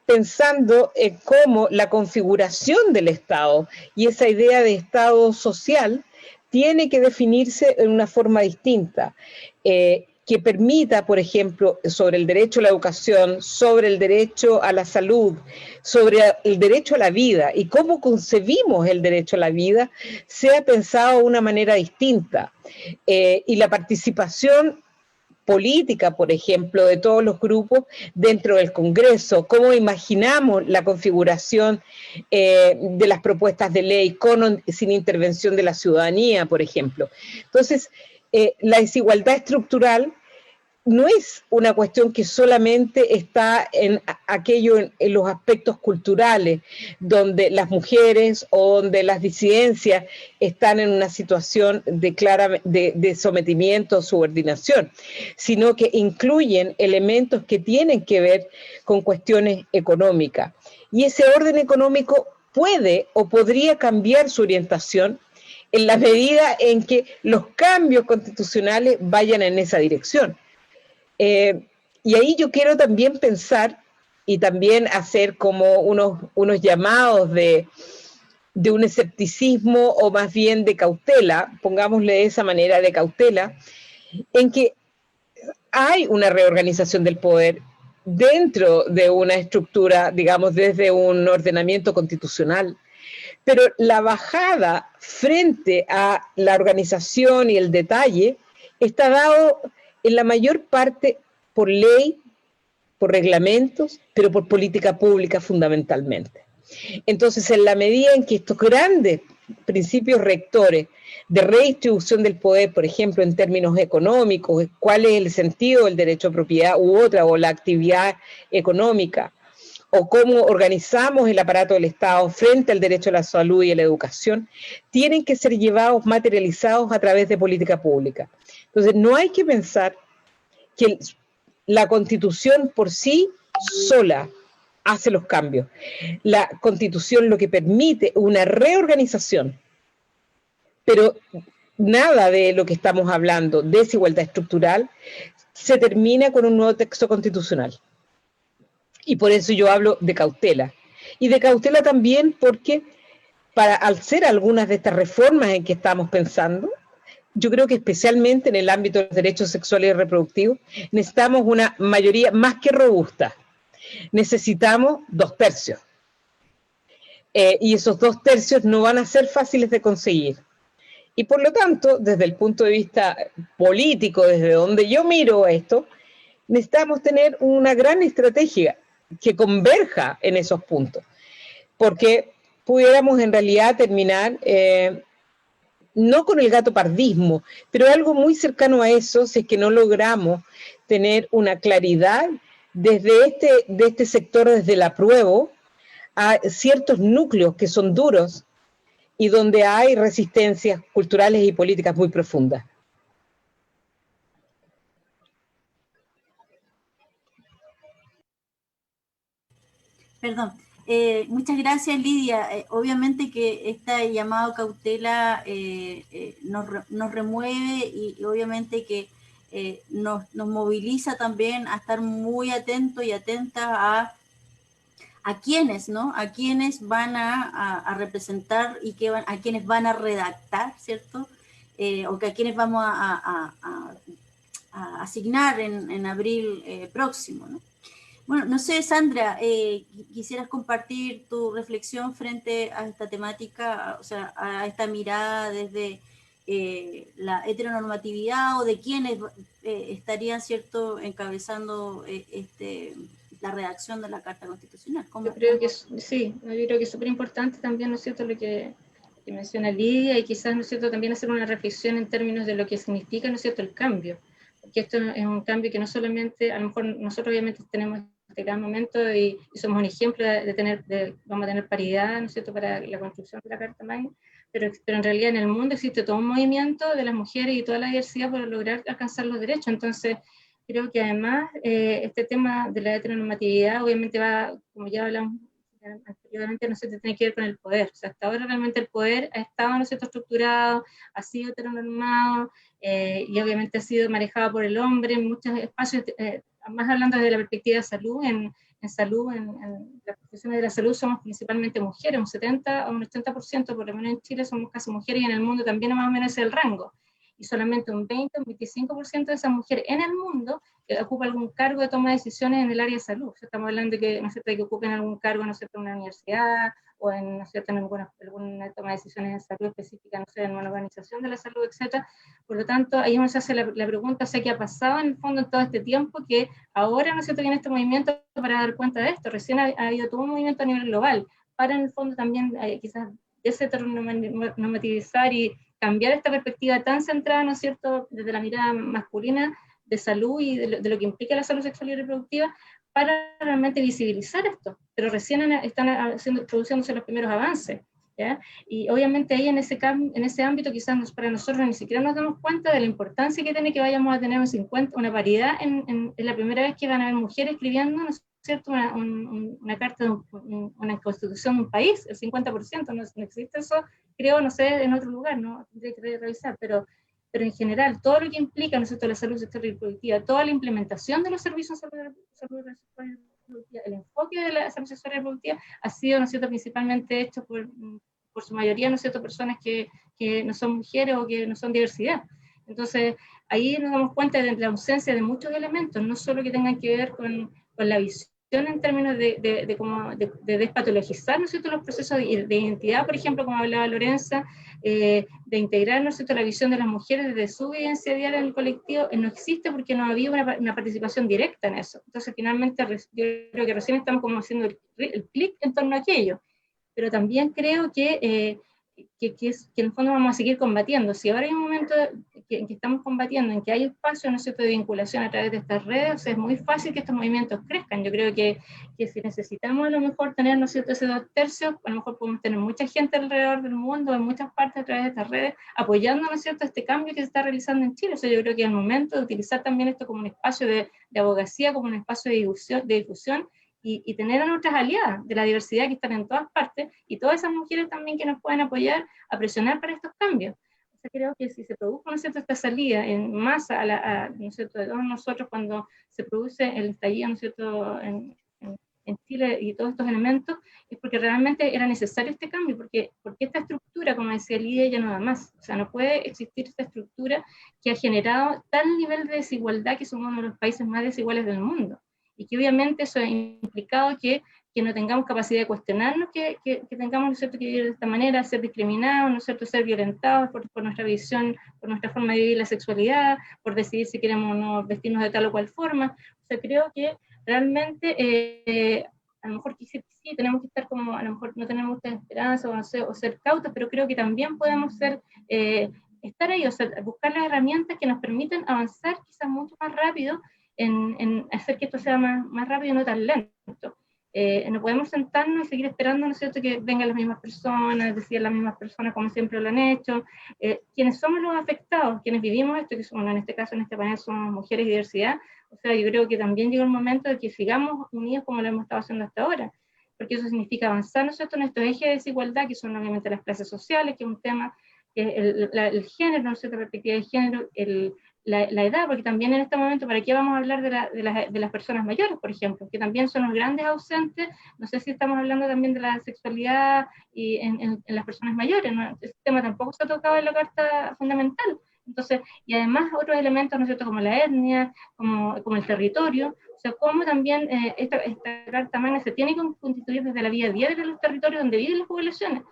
pensando en cómo la configuración del Estado y esa idea de Estado social tiene que definirse en una forma distinta, que permita, por ejemplo, sobre el derecho a la educación, sobre el derecho a la salud, sobre el derecho a la vida y cómo concebimos el derecho a la vida, sea pensado de una manera distinta. Y la participación política, por ejemplo, de todos los grupos dentro del Congreso, cómo imaginamos la configuración de las propuestas de ley con o sin intervención de la ciudadanía, por ejemplo. Entonces, la desigualdad estructural no es una cuestión que solamente está en aquello, en los aspectos culturales, donde las mujeres o donde las disidencias están en una situación de sometimiento o subordinación, sino que incluyen elementos que tienen que ver con cuestiones económicas. Y ese orden económico puede o podría cambiar su orientación en la medida en que los cambios constitucionales vayan en esa dirección. Y ahí yo quiero también pensar y también hacer como unos llamados de un escepticismo o más bien de cautela, pongámosle de esa manera, de cautela, en que hay una reorganización del poder dentro de una estructura, digamos, desde un ordenamiento constitucional, pero la bajada frente a la organización y el detalle está dado en la mayor parte por ley, por reglamentos, pero por política pública fundamentalmente. Entonces, en la medida en que estos grandes principios rectores de redistribución del poder, por ejemplo, en términos económicos, cuál es el sentido del derecho a propiedad u otra, o la actividad económica, o cómo organizamos el aparato del Estado frente al derecho a la salud y a la educación, tienen que ser llevados, materializados a través de política pública. Entonces, no hay que pensar que la Constitución por sí sola hace los cambios. La Constitución lo que permite una reorganización, pero nada de lo que estamos hablando, desigualdad estructural, se termina con un nuevo texto constitucional. Y por eso yo hablo de cautela. Y de cautela también porque, al ser algunas de estas reformas en que estamos pensando, yo creo que especialmente en el ámbito de los derechos sexuales y reproductivos, necesitamos una mayoría más que robusta. Necesitamos 2/3. Y esos 2/3 no van a ser fáciles de conseguir. Y por lo tanto, desde el punto de vista político, desde donde yo miro esto, necesitamos tener una gran estrategia que converja en esos puntos. Porque pudiéramos en realidad terminar no con el gatopardismo, pero algo muy cercano a eso, si es que no logramos tener una claridad desde este sector, desde el apruebo, a ciertos núcleos que son duros y donde hay resistencias culturales y políticas muy profundas. Perdón. Muchas gracias, Lidia. Obviamente que esta llamado cautela nos remueve y obviamente que nos moviliza también a estar muy atentos y atentas a quienes, ¿no? A quienes van a representar y a quienes van a redactar, ¿cierto? O que a quienes vamos a asignar en abril próximo, ¿no? Bueno, no sé, Sandra, quisieras compartir tu reflexión frente a esta temática, o sea, a esta mirada desde la heteronormatividad o de quienes estarían, ¿cierto?, encabezando la redacción de la Carta Constitucional. Yo creo que sí, yo creo que es súper importante también, ¿no es cierto?, lo que menciona Lidia, y quizás, ¿no es cierto?, también hacer una reflexión en términos de lo que significa, ¿no es cierto?, el cambio. Porque esto es un cambio que no solamente, a lo mejor nosotros obviamente tenemos este gran momento y somos un ejemplo vamos a tener paridad, ¿no es cierto?, para la construcción de la Carta Magna, pero en realidad en el mundo existe todo un movimiento de las mujeres y toda la diversidad para lograr alcanzar los derechos. Entonces, creo que además este tema de la heteronormatividad obviamente va, como ya hablamos anteriormente, ¿no es cierto?, tiene que ver con el poder. O sea, hasta ahora realmente el poder ha estado, ¿no es cierto?, estructurado, ha sido heteronormado, y obviamente ha sido manejado por el hombre en muchos espacios, más hablando desde la perspectiva de salud, en las profesiones de la salud somos principalmente mujeres, un 70 o un 80%, por lo menos en Chile somos casi mujeres, y en el mundo también más o menos es el rango. Y solamente un 20 o un 25% de esas mujeres en el mundo ocupa algún cargo de toma de decisiones en el área de salud. O sea, estamos hablando de que, ¿no es cierto?, de que ocupen algún cargo, ¿no es cierto?, en una universidad, o en, ¿no es cierto?, en alguna toma de decisiones en salud específica, no sé, en una organización de la salud, etcétera. Por lo tanto, ahí uno se hace la pregunta, o sea, ¿qué ha pasado en el fondo en todo este tiempo que ahora, ¿no es cierto?, viene este movimiento para dar cuenta de esto? Recién ha habido todo un movimiento a nivel global para, en el fondo, también quizás desheteronormativizar y cambiar esta perspectiva tan centrada, ¿no es cierto?, desde la mirada masculina de salud y de lo que implica la salud sexual y reproductiva, para realmente visibilizar esto. Pero recién están produciéndose los primeros avances, ¿ya? Y obviamente ahí en ese ámbito quizás para nosotros ni siquiera nos damos cuenta de la importancia que tiene que vayamos a tener una paridad en la primera vez que van a haber mujeres escribiendo, ¿no es cierto?, una carta, una constitución de un país, el 50%, no existe eso, creo, no sé, en otro lugar, ¿no? Tendría que revisar, pero en general, todo lo que implica, ¿no es cierto?, la salud sexual y reproductiva, toda la implementación de los servicios de salud sexual y reproductiva, el enfoque de la salud sexual y reproductiva ha sido, ¿no es cierto?, principalmente hecho por su mayoría, ¿no es cierto?, personas que no son mujeres o que no son diversidad. Entonces, ahí nos damos cuenta de la ausencia de muchos elementos, no solo que tengan que ver con la visión en términos de despatologizar, ¿no es cierto?, los procesos de identidad, por ejemplo, como hablaba Lorenza, de integrar, ¿no es cierto?, la visión de las mujeres desde su vivencia diaria en el colectivo, no existe porque no había una participación directa en eso. Entonces, finalmente, yo creo que recién estamos como haciendo el clic en torno a aquello, pero también creo que en el fondo vamos a seguir combatiendo. Si ahora hay un momento en que estamos combatiendo, en que hay espacio, ¿no es cierto?, de vinculación a través de estas redes, o sea, es muy fácil que estos movimientos crezcan. Yo creo que si necesitamos a lo mejor tener, ¿no es cierto?, ese 2/3, a lo mejor podemos tener mucha gente alrededor del mundo, en muchas partes a través de estas redes, apoyando, ¿no es cierto?, este cambio que se está realizando en Chile. O sea, yo creo que es el momento de utilizar también esto como un espacio de abogacía, como un espacio de difusión, y tener a nuestras aliadas de la diversidad que están en todas partes, y todas esas mujeres también que nos pueden apoyar a presionar para estos cambios. O sea, creo que si se produjo, ¿no es cierto?, esta salida en masa, ¿no es cierto?, de todos nosotros cuando se produce el estallido, ¿no es cierto?, en Chile y todos estos elementos, es porque realmente era necesario este cambio, porque esta estructura, como decía Lidia, ya no da más. O sea, no puede existir esta estructura que ha generado tal nivel de desigualdad, que somos uno de los países más desiguales del mundo. Y que obviamente eso ha implicado que no tengamos capacidad de cuestionarnos, que tengamos, ¿no es cierto?, que vivir de esta manera, ser discriminados, ¿no es cierto?, ser violentados por nuestra visión, por nuestra forma de vivir la sexualidad, por decidir si queremos o no vestirnos de tal o cual forma. O sea, creo que realmente a lo mejor sí tenemos que estar como, a lo mejor no tenemos mucha esperanza o ser cautos, pero creo que también podemos estar ahí, o sea, buscar las herramientas que nos permiten avanzar quizás mucho más rápido en hacer que esto sea más rápido y no tan lento. No podemos sentarnos y seguir esperando, ¿no es cierto?, que vengan las mismas personas, decir las mismas personas como siempre lo han hecho. Quienes somos los afectados, quienes vivimos esto, que somos, en este caso, en este panel, somos mujeres y diversidad, o sea, yo creo que también llega el momento de que sigamos unidos como lo hemos estado haciendo hasta ahora, porque eso significa avanzar, ¿no es cierto?, en estos ejes de desigualdad, que son obviamente las clases sociales, que es un tema, el género, ¿no es cierto?, la perspectiva de género, la edad, porque también en este momento, ¿para qué vamos a hablar de las personas mayores, por ejemplo? Que también son los grandes ausentes. No sé si estamos hablando también de la sexualidad y en las personas mayores, ¿no? Ese tema tampoco se ha tocado en la Carta Fundamental. Entonces, y además otros elementos, ¿no es cierto?, como la etnia, como el territorio, o sea, cómo también esta Carta Magna se tiene que constituir desde la vida diaria de los territorios donde viven las poblaciones.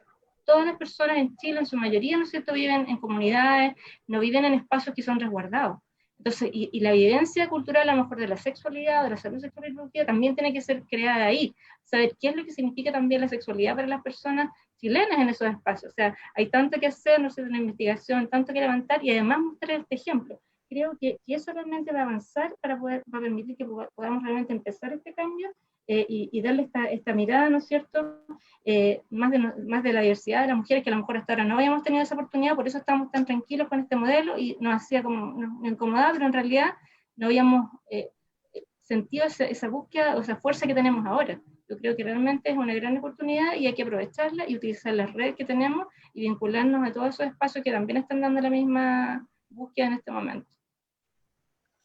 Todas las personas en Chile, en su mayoría, ¿no es cierto?, viven en comunidades, no viven en espacios que son resguardados. Entonces, y la vivencia cultural, a lo mejor de la sexualidad, de la salud sexual y reproductiva, también tiene que ser creada ahí. Saber qué es lo que significa también la sexualidad para las personas chilenas en esos espacios. O sea, hay tanto que hacer, no sé, una investigación, tanto que levantar, y además mostrar este ejemplo. Creo que eso realmente va a avanzar para permitir que podamos realmente empezar este cambio. Y darle esta mirada, ¿no es cierto?, más de la diversidad de las mujeres, que a lo mejor hasta ahora no habíamos tenido esa oportunidad, por eso estamos tan tranquilos con este modelo, y nos incomodaba, pero en realidad no habíamos sentido esa búsqueda o esa fuerza que tenemos ahora. Yo creo que realmente es una gran oportunidad y hay que aprovecharla y utilizar las redes que tenemos y vincularnos a todos esos espacios que también están dando la misma búsqueda en este momento.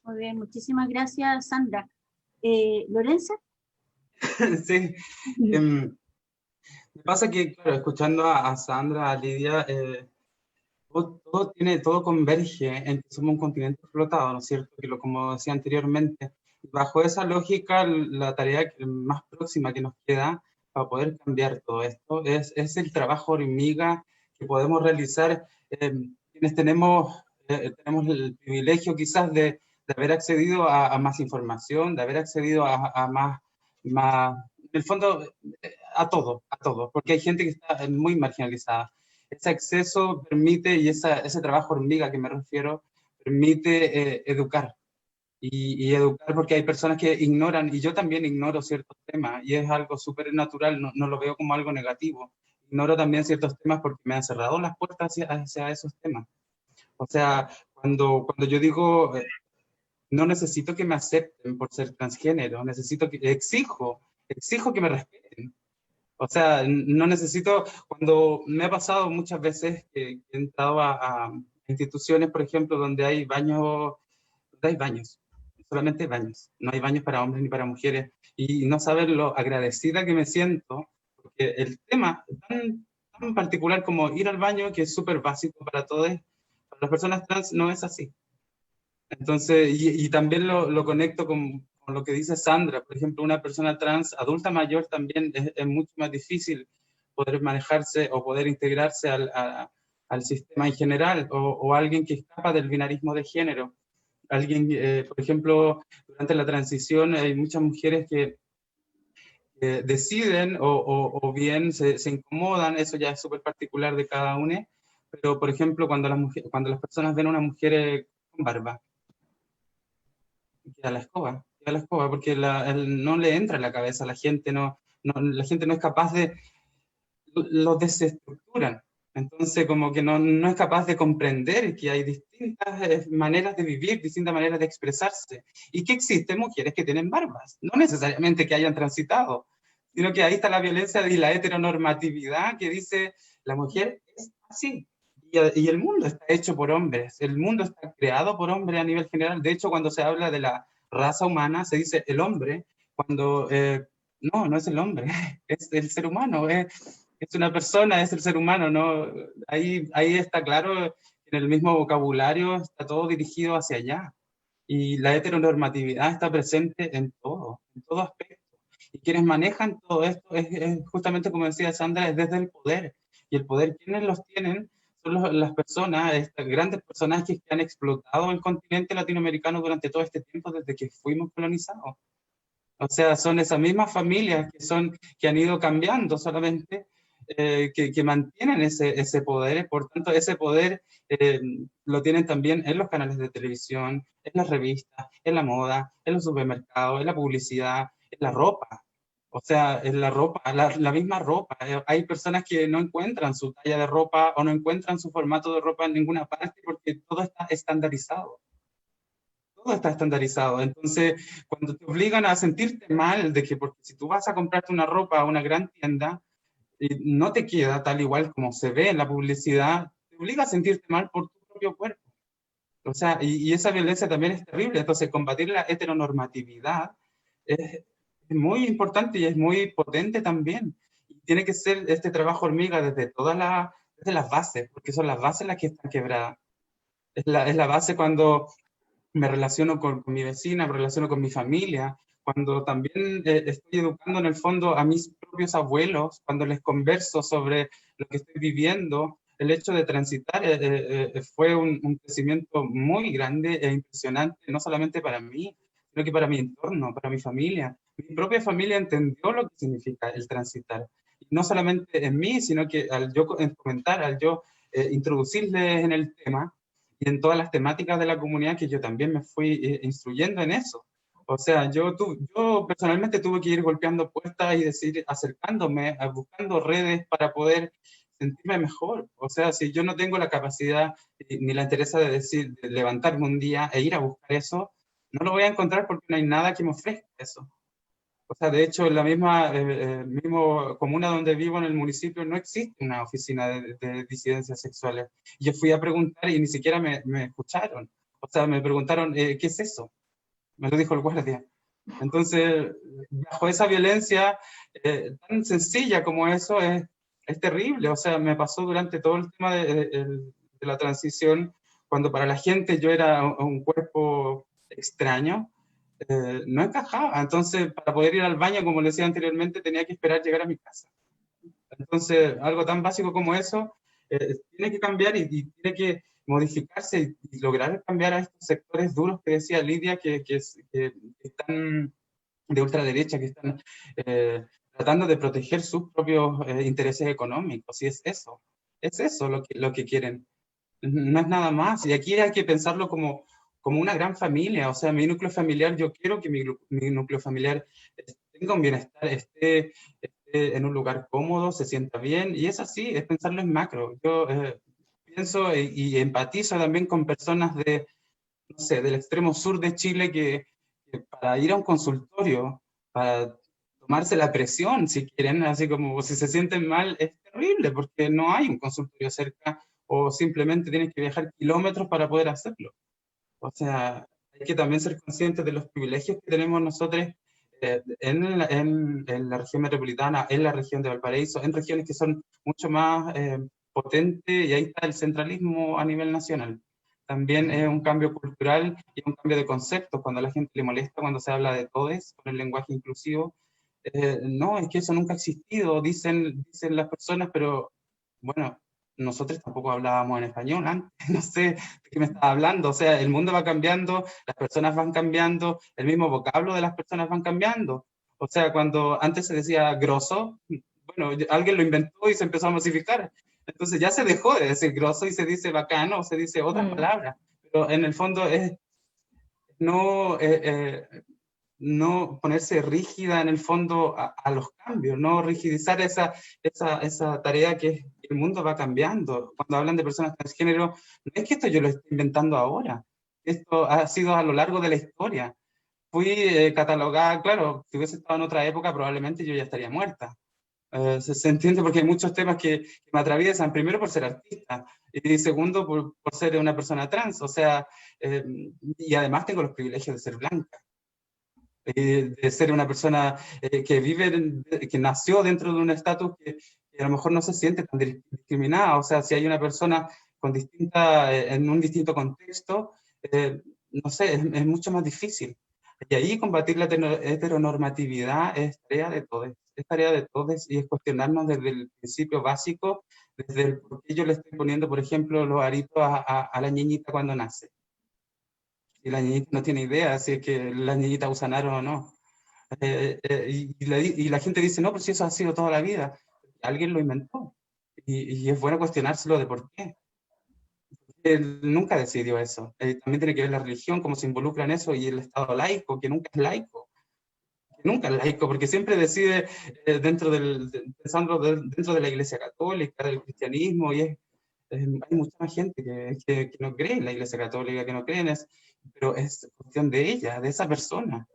Muy bien, muchísimas gracias, Sandra. ¿Lorenza? Sí. Me pasa que, claro, escuchando a Sandra, a Lidia, todo converge en que somos un continente explotado, ¿no es cierto? Que como decía anteriormente, bajo esa lógica, la tarea más próxima que nos queda para poder cambiar todo esto es el trabajo hormiga que podemos realizar quienes tenemos el privilegio quizás de haber accedido a más información, de haber accedido a más, en el fondo, a todo, porque hay gente que está muy marginalizada. Ese acceso permite, y ese trabajo hormiga que me refiero, permite educar. Y educar porque hay personas que ignoran, y yo también ignoro ciertos temas, y es algo súper natural, no lo veo como algo negativo. Ignoro también ciertos temas porque me han cerrado las puertas hacia esos temas. O sea, cuando yo digo, no necesito que me acepten por ser transgénero, exijo que me respeten. O sea, no necesito, cuando me ha pasado muchas veces que he entrado a instituciones, por ejemplo, donde hay baños, solamente baños, no hay baños para hombres ni para mujeres, y no saben lo agradecida que me siento, porque el tema tan particular como ir al baño, que es súper básico para todos, para las personas trans no es así. Entonces, y también lo conecto con lo que dice Sandra. Por ejemplo, una persona trans adulta mayor también es mucho más difícil poder manejarse o poder integrarse al sistema en general, o alguien que escapa del binarismo de género. Alguien, por ejemplo, durante la transición hay muchas mujeres que deciden o bien se incomodan, eso ya es súper particular de cada una, pero por ejemplo, cuando las personas ven a una mujer con barba, queda la escoba, porque no le entra en la cabeza a la gente, la gente no es capaz lo desestructuran. Entonces, como que no es capaz de comprender que hay distintas maneras de vivir, distintas maneras de expresarse, y que existen mujeres que tienen barbas, no necesariamente que hayan transitado, sino que ahí está la violencia y la heteronormatividad que dice, la mujer es así, y el mundo está hecho por hombres, el mundo está creado por hombres a nivel general. De hecho, cuando se habla de la raza humana, se dice el hombre, cuando no es el hombre, es el ser humano, es una persona, es el ser humano, ¿no? Ahí está claro, en el mismo vocabulario está todo dirigido hacia allá. Y la heteronormatividad está presente en todo aspecto. Y quienes manejan todo esto es justamente, como decía Sandra, es desde el poder. Y el poder, quienes los tienen, son las personas, estas grandes personajes que han explotado el continente latinoamericano durante todo este tiempo, desde que fuimos colonizados. O sea, son esas mismas familias que han ido cambiando solamente, que mantienen ese poder. Por tanto, ese poder lo tienen también en los canales de televisión, en las revistas, en la moda, en los supermercados, en la publicidad, en la ropa. O sea, en la ropa, la misma ropa. Hay personas que no encuentran su talla de ropa o no encuentran su formato de ropa en ninguna parte porque todo está estandarizado. Todo está estandarizado. Entonces, cuando te obligan a sentirte mal de que porque si tú vas a comprarte una ropa a una gran tienda y no te queda tal igual como se ve en la publicidad, te obliga a sentirte mal por tu propio cuerpo. O sea, y esa violencia también es terrible. Entonces, combatir la heteronormatividad es muy importante y es muy potente también. Y tiene que ser este trabajo hormiga desde las bases, porque son las bases las que están quebradas. Es la base cuando me relaciono con mi vecina, me relaciono con mi familia, cuando también estoy educando en el fondo a mis propios abuelos, cuando les converso sobre lo que estoy viviendo. El hecho de transitar fue un crecimiento muy grande e impresionante, no solamente para mí, sino que para mi entorno, para mi familia. Mi propia familia entendió lo que significa el transitar. Y no solamente en mí, sino que al yo comentar, al yo introducirles en el tema, y en todas las temáticas de la comunidad, que yo también me fui instruyendo en eso. O sea, yo personalmente tuve que ir golpeando puertas y decir, acercándome, buscando redes para poder sentirme mejor. O sea, si yo no tengo la capacidad ni la interés de levantarme un día e ir a buscar eso, no lo voy a encontrar porque no hay nada que me ofrezca eso. O sea, de hecho, en la misma comuna donde vivo, en el municipio, no existe una oficina de disidencias sexuales. Yo fui a preguntar y ni siquiera me escucharon. O sea, me preguntaron, ¿qué es eso? Me lo dijo el guardia. Entonces, bajo esa violencia tan sencilla como eso, es terrible. O sea, me pasó durante todo el tema de la transición, cuando para la gente yo era un cuerpo extraño, no encajaba. Entonces, para poder ir al baño, como le decía anteriormente, tenía que esperar llegar a mi casa. Entonces, algo tan básico como eso tiene que cambiar y tiene que modificarse y lograr cambiar a estos sectores duros que decía Lidia, que están de ultraderecha, que están tratando de proteger sus propios intereses económicos. Y es eso lo que quieren. No es nada más. Y aquí hay que pensarlo como una gran familia. O sea, mi núcleo familiar, yo quiero que mi núcleo familiar tenga un bienestar, esté en un lugar cómodo, se sienta bien, y es así, es pensarlo en macro. Yo pienso y empatizo también con personas no sé, del extremo sur de Chile que para ir a un consultorio, para tomarse la presión, si quieren, así como si se sienten mal, es terrible, porque no hay un consultorio cerca, o simplemente tienes que viajar kilómetros para poder hacerlo. O sea, hay que también ser conscientes de los privilegios que tenemos nosotros en la región metropolitana, en la región de Valparaíso, en regiones que son mucho más potentes, y ahí está el centralismo a nivel nacional. También es un cambio cultural y un cambio de conceptos. Cuando a la gente le molesta cuando se habla de todes, con el lenguaje inclusivo, no, es que eso nunca ha existido, dicen las personas, pero bueno, nosotros tampoco hablábamos en español antes, no sé de qué me estaba hablando. O sea, el mundo va cambiando, las personas van cambiando, el mismo vocablo de las personas van cambiando. O sea, cuando antes se decía grosso, bueno, alguien lo inventó y se empezó a masificar. Entonces ya se dejó de decir grosso y se dice bacano, se dice otras palabras. Pero en el fondo es no, no ponerse rígida en el fondo a los cambios, no rigidizar esa tarea que el mundo va cambiando. Cuando hablan de personas transgénero, no es que esto yo lo esté inventando ahora, esto ha sido a lo largo de la historia. Fui catalogada, claro, si hubiese estado en otra época probablemente yo ya estaría muerta. Se entiende, porque hay muchos temas que me atraviesan, primero por ser artista, y segundo por ser una persona trans, o sea, y además tengo los privilegios de ser blanca. De ser una persona que vive, que nació dentro de un estatus que a lo mejor no se siente tan discriminada. O sea, si hay una persona con en un distinto contexto, no sé, es mucho más difícil. Y ahí combatir la heteronormatividad es tarea de todos, y es cuestionarnos desde el principio básico, desde el por qué yo le estoy poniendo, por ejemplo, los aritos a la niñita cuando nace. Y la niñita no tiene idea si es que la niñita usa aro o no. Y la gente dice, no, pero si eso ha sido toda la vida. Alguien lo inventó. Y es bueno cuestionárselo de por qué. Él nunca decidió eso. También tiene que ver la religión, cómo se involucra en eso, y el Estado laico, que nunca es laico. Nunca es laico, porque siempre decide pensando dentro de la Iglesia Católica, del cristianismo, y hay mucha más gente que no cree en la Iglesia Católica, que no cree en eso, pero es cuestión de ella, de esa persona.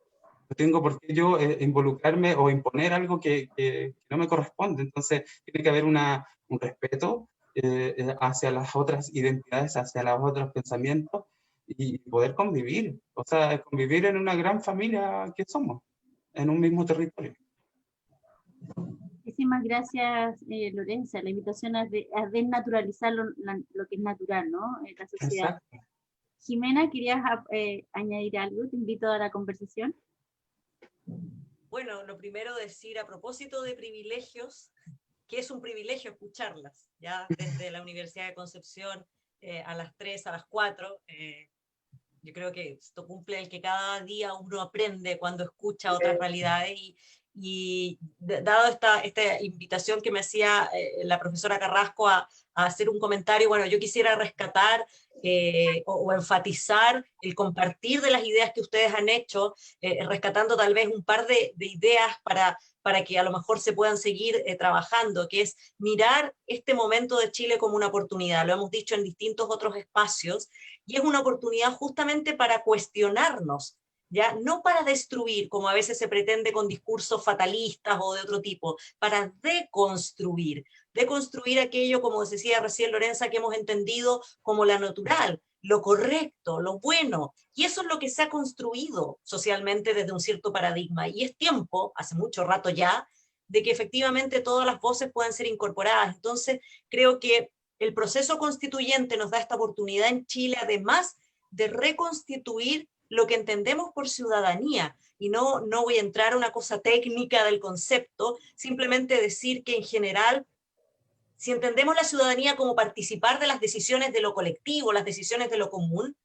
No tengo por qué yo involucrarme o imponer algo que no me corresponde. Entonces tiene que haber un respeto hacia las otras identidades, hacia los otros pensamientos, y poder convivir. O sea, convivir en una gran familia que somos, en un mismo territorio. Muchísimas gracias, Lorenza. La invitación a desnaturalizar lo que es natural, ¿no? En la sociedad. Exacto. Jimena, ¿querías añadir algo? Te invito a la conversación. Bueno, lo primero decir a propósito de privilegios, que es un privilegio escucharlas, ya desde la Universidad de Concepción a las 3, a las 4. Yo creo que esto cumple el que cada día uno aprende cuando escucha otras realidades, y dado esta invitación que me hacía la profesora Carrasco a hacer un comentario, bueno, yo quisiera rescatar o enfatizar el compartir de las ideas que ustedes han hecho, rescatando tal vez un par de ideas para que a lo mejor se puedan seguir trabajando, que es mirar este momento de Chile como una oportunidad. Lo hemos dicho en distintos otros espacios, y es una oportunidad justamente para cuestionarnos ¿ya? No para destruir, como a veces se pretende con discursos fatalistas o de otro tipo, para deconstruir. Deconstruir aquello, como decía recién Lorenza, que hemos entendido como la natural, lo correcto, lo bueno. Y eso es lo que se ha construido socialmente desde un cierto paradigma. Y es tiempo, hace mucho rato ya, de que efectivamente todas las voces puedan ser incorporadas. Entonces, creo que el proceso constituyente nos da esta oportunidad en Chile, además de reconstituir lo que entendemos por ciudadanía. Y no voy a entrar a una cosa técnica del concepto, simplemente decir que en general, si entendemos la ciudadanía como participar de las decisiones de lo colectivo, las decisiones de lo común,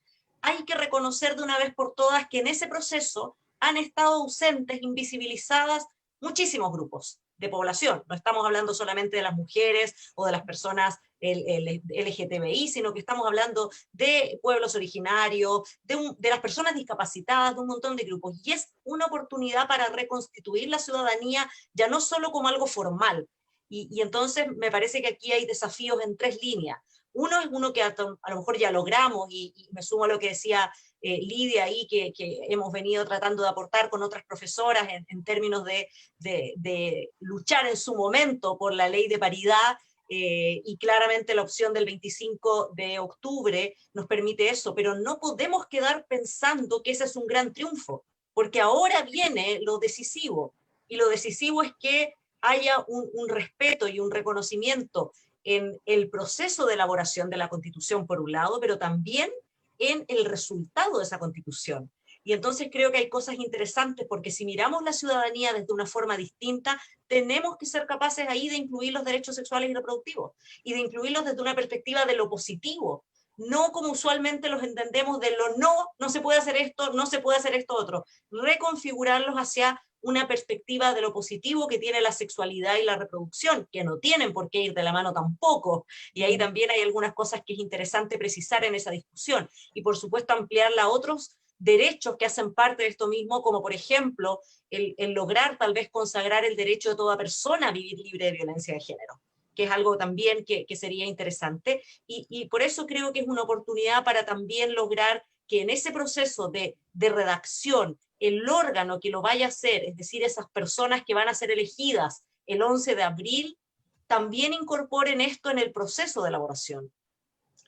hay que reconocer de una vez por todas que en ese proceso han estado ausentes, invisibilizadas muchísimos grupos de población. No estamos hablando solamente de las mujeres o de las personas LGTBI, sino que estamos hablando de pueblos originarios, de las personas discapacitadas, de un montón de grupos. Y es una oportunidad para reconstituir la ciudadanía ya no solo como algo formal. Y entonces me parece que aquí hay desafíos en 3 líneas. Uno es uno que a lo mejor ya logramos, y me sumo a lo que decía Lidia ahí, que hemos venido tratando de aportar con otras profesoras en términos de luchar en su momento por la ley de paridad, y claramente la opción del 25 de octubre nos permite eso, pero no podemos quedar pensando que ese es un gran triunfo, porque ahora viene lo decisivo, y lo decisivo es que haya un respeto y un reconocimiento en el proceso de elaboración de la Constitución, por un lado, pero también en el resultado de esa Constitución. Y entonces creo que hay cosas interesantes, porque si miramos la ciudadanía desde una forma distinta, tenemos que ser capaces ahí de incluir los derechos sexuales y reproductivos, y de incluirlos desde una perspectiva de lo positivo, no como usualmente los entendemos de lo no se puede hacer esto, no se puede hacer esto otro, reconfigurarlos hacia una perspectiva de lo positivo que tiene la sexualidad y la reproducción, que no tienen por qué ir de la mano tampoco. Y ahí también hay algunas cosas que es interesante precisar en esa discusión. Y por supuesto ampliarla a otros derechos que hacen parte de esto mismo, como por ejemplo el lograr tal vez consagrar el derecho de toda persona a vivir libre de violencia de género, que es algo también que sería interesante. Y por eso creo que es una oportunidad para también lograr que en ese proceso de redacción, el órgano que lo vaya a hacer, es decir, esas personas que van a ser elegidas el 11 de abril, también incorporen esto en el proceso de elaboración.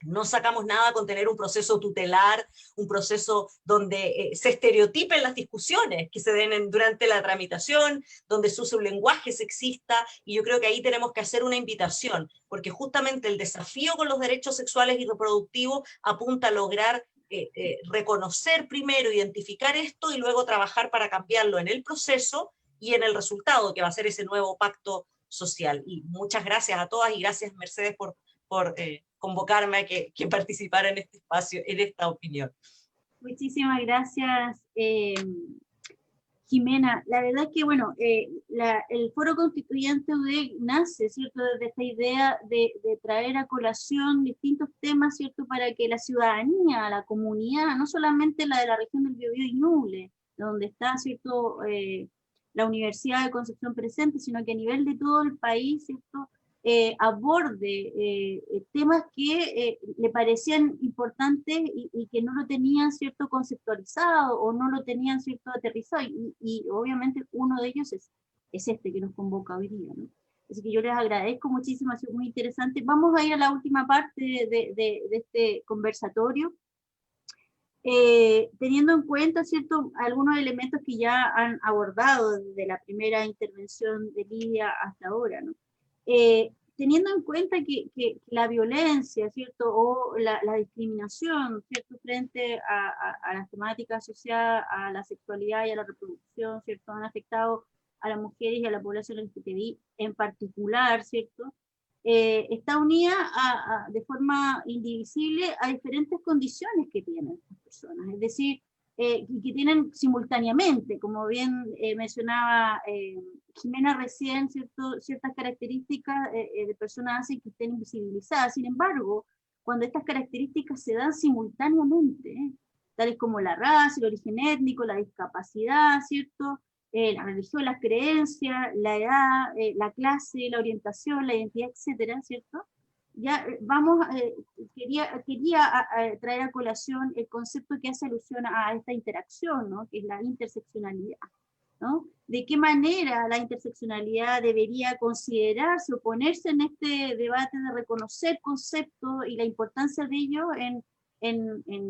No sacamos nada con tener un proceso tutelar, un proceso donde se estereotipen las discusiones que se den durante la tramitación, donde se use un lenguaje sexista, y yo creo que ahí tenemos que hacer una invitación, porque justamente el desafío con los derechos sexuales y reproductivos apunta a lograr reconocer primero, identificar esto y luego trabajar para cambiarlo en el proceso y en el resultado, que va a ser ese nuevo pacto social. Y muchas gracias a todas, y gracias Mercedes por convocarme a que participara en este espacio, en esta opinión. Muchísimas gracias, Jimena. La verdad es que, bueno, el Foro Constituyente UDEC nace, ¿cierto?, desde esta idea de traer a colación distintos temas, ¿cierto?, para que la ciudadanía, la comunidad, no solamente la de la región del Biobío y Ñuble, donde está, ¿cierto?, la Universidad de Concepción presente, sino que a nivel de todo el país, ¿cierto?, aborde temas que le parecían importantes y que no lo tenían, ¿cierto?, conceptualizado o no lo tenían, ¿cierto?, aterrizado, y obviamente uno de ellos es este que nos convoca hoy día, ¿no? Así que yo les agradezco muchísimo, ha sido muy interesante. Vamos a ir a la última parte de este conversatorio, teniendo en cuenta, ¿cierto?, algunos elementos que ya han abordado desde la primera intervención de Lidia hasta ahora, ¿no? Teniendo en cuenta que la violencia, ¿cierto?, o la discriminación, ¿cierto?, frente a las temáticas asociadas a la sexualidad y a la reproducción, ¿cierto?, han afectado a las mujeres y a la población LGTBI en particular, ¿cierto?, está unida de forma indivisible a diferentes condiciones que tienen las personas, es decir, que tienen simultáneamente, como bien mencionaba Jimena recién, ciertas características de personas hacen que estén invisibilizadas. Sin embargo, cuando estas características se dan simultáneamente, tales como la raza, el origen étnico, la discapacidad, ¿cierto?, la religión, las creencias, la edad, la clase, la orientación, la identidad, etcétera, ¿cierto?, Ya vamos, quería traer a colación el concepto que hace alusión a esta interacción, ¿no? Que es la interseccionalidad, ¿no? ¿De qué manera la interseccionalidad debería considerarse o ponerse en este debate de reconocer conceptos y la importancia de ello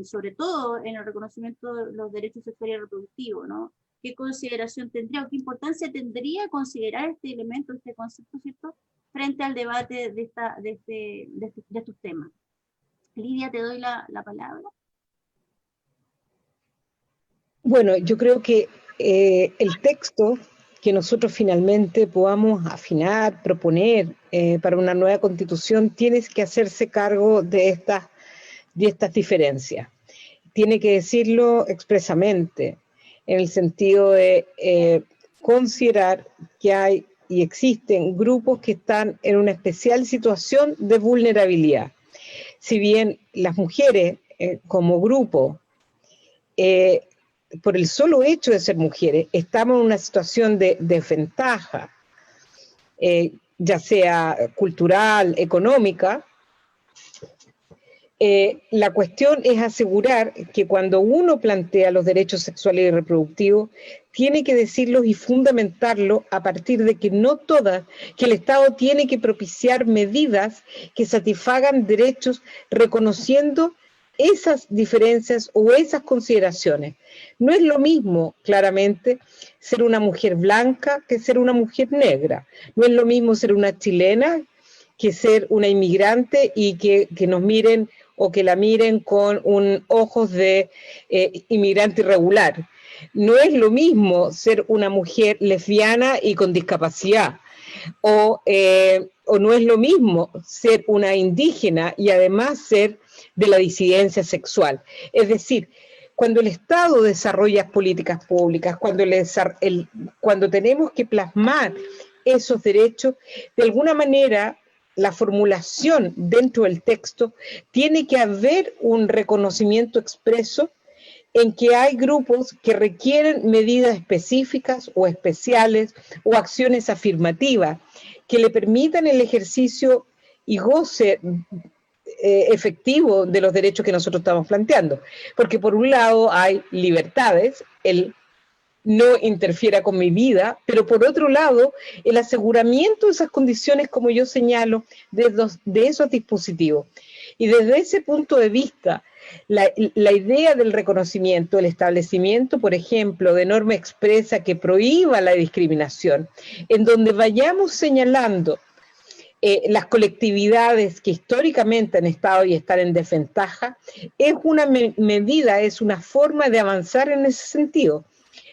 sobre todo en el reconocimiento de los derechos sexuales y reproductivos, ¿no? ¿Qué consideración tendría o qué importancia tendría considerar este elemento, este concepto, ¿cierto?, frente al debate de estos temas? Lidia, te doy la palabra. Bueno, yo creo que el texto que nosotros finalmente podamos afinar, proponer para una nueva constitución, tiene que hacerse cargo de estas diferencias. Tiene que decirlo expresamente, en el sentido de considerar que hay y existen grupos que están en una especial situación de vulnerabilidad. Si bien las mujeres como grupo, por el solo hecho de ser mujeres, estamos en una situación de desventaja, ya sea cultural, económica, la cuestión es asegurar que cuando uno plantea los derechos sexuales y reproductivos, tiene que decirlos y fundamentarlos a partir de que no todas, que el Estado tiene que propiciar medidas que satisfagan derechos reconociendo esas diferencias o esas consideraciones. No es lo mismo, claramente, ser una mujer blanca que ser una mujer negra. No es lo mismo ser una chilena que ser una inmigrante y que nos miren o que la miren con ojos de inmigrante irregular. No es lo mismo ser una mujer lesbiana y con discapacidad, o no es lo mismo ser una indígena y además ser de la disidencia sexual. Es decir, cuando el Estado desarrolla políticas públicas, cuando tenemos que plasmar esos derechos, de alguna manera la formulación dentro del texto tiene que haber un reconocimiento expreso en que hay grupos que requieren medidas específicas o especiales o acciones afirmativas que le permitan el ejercicio y goce efectivo de los derechos que nosotros estamos planteando. Porque por un lado hay libertades, el no interfiera con mi vida, pero por otro lado, el aseguramiento de esas condiciones, como yo señalo, de esos dispositivos. Y desde ese punto de vista, la idea del reconocimiento, el establecimiento, por ejemplo, de norma expresa que prohíba la discriminación, en donde vayamos señalando las colectividades que históricamente han estado y están en desventaja, es una medida, es una forma de avanzar en ese sentido.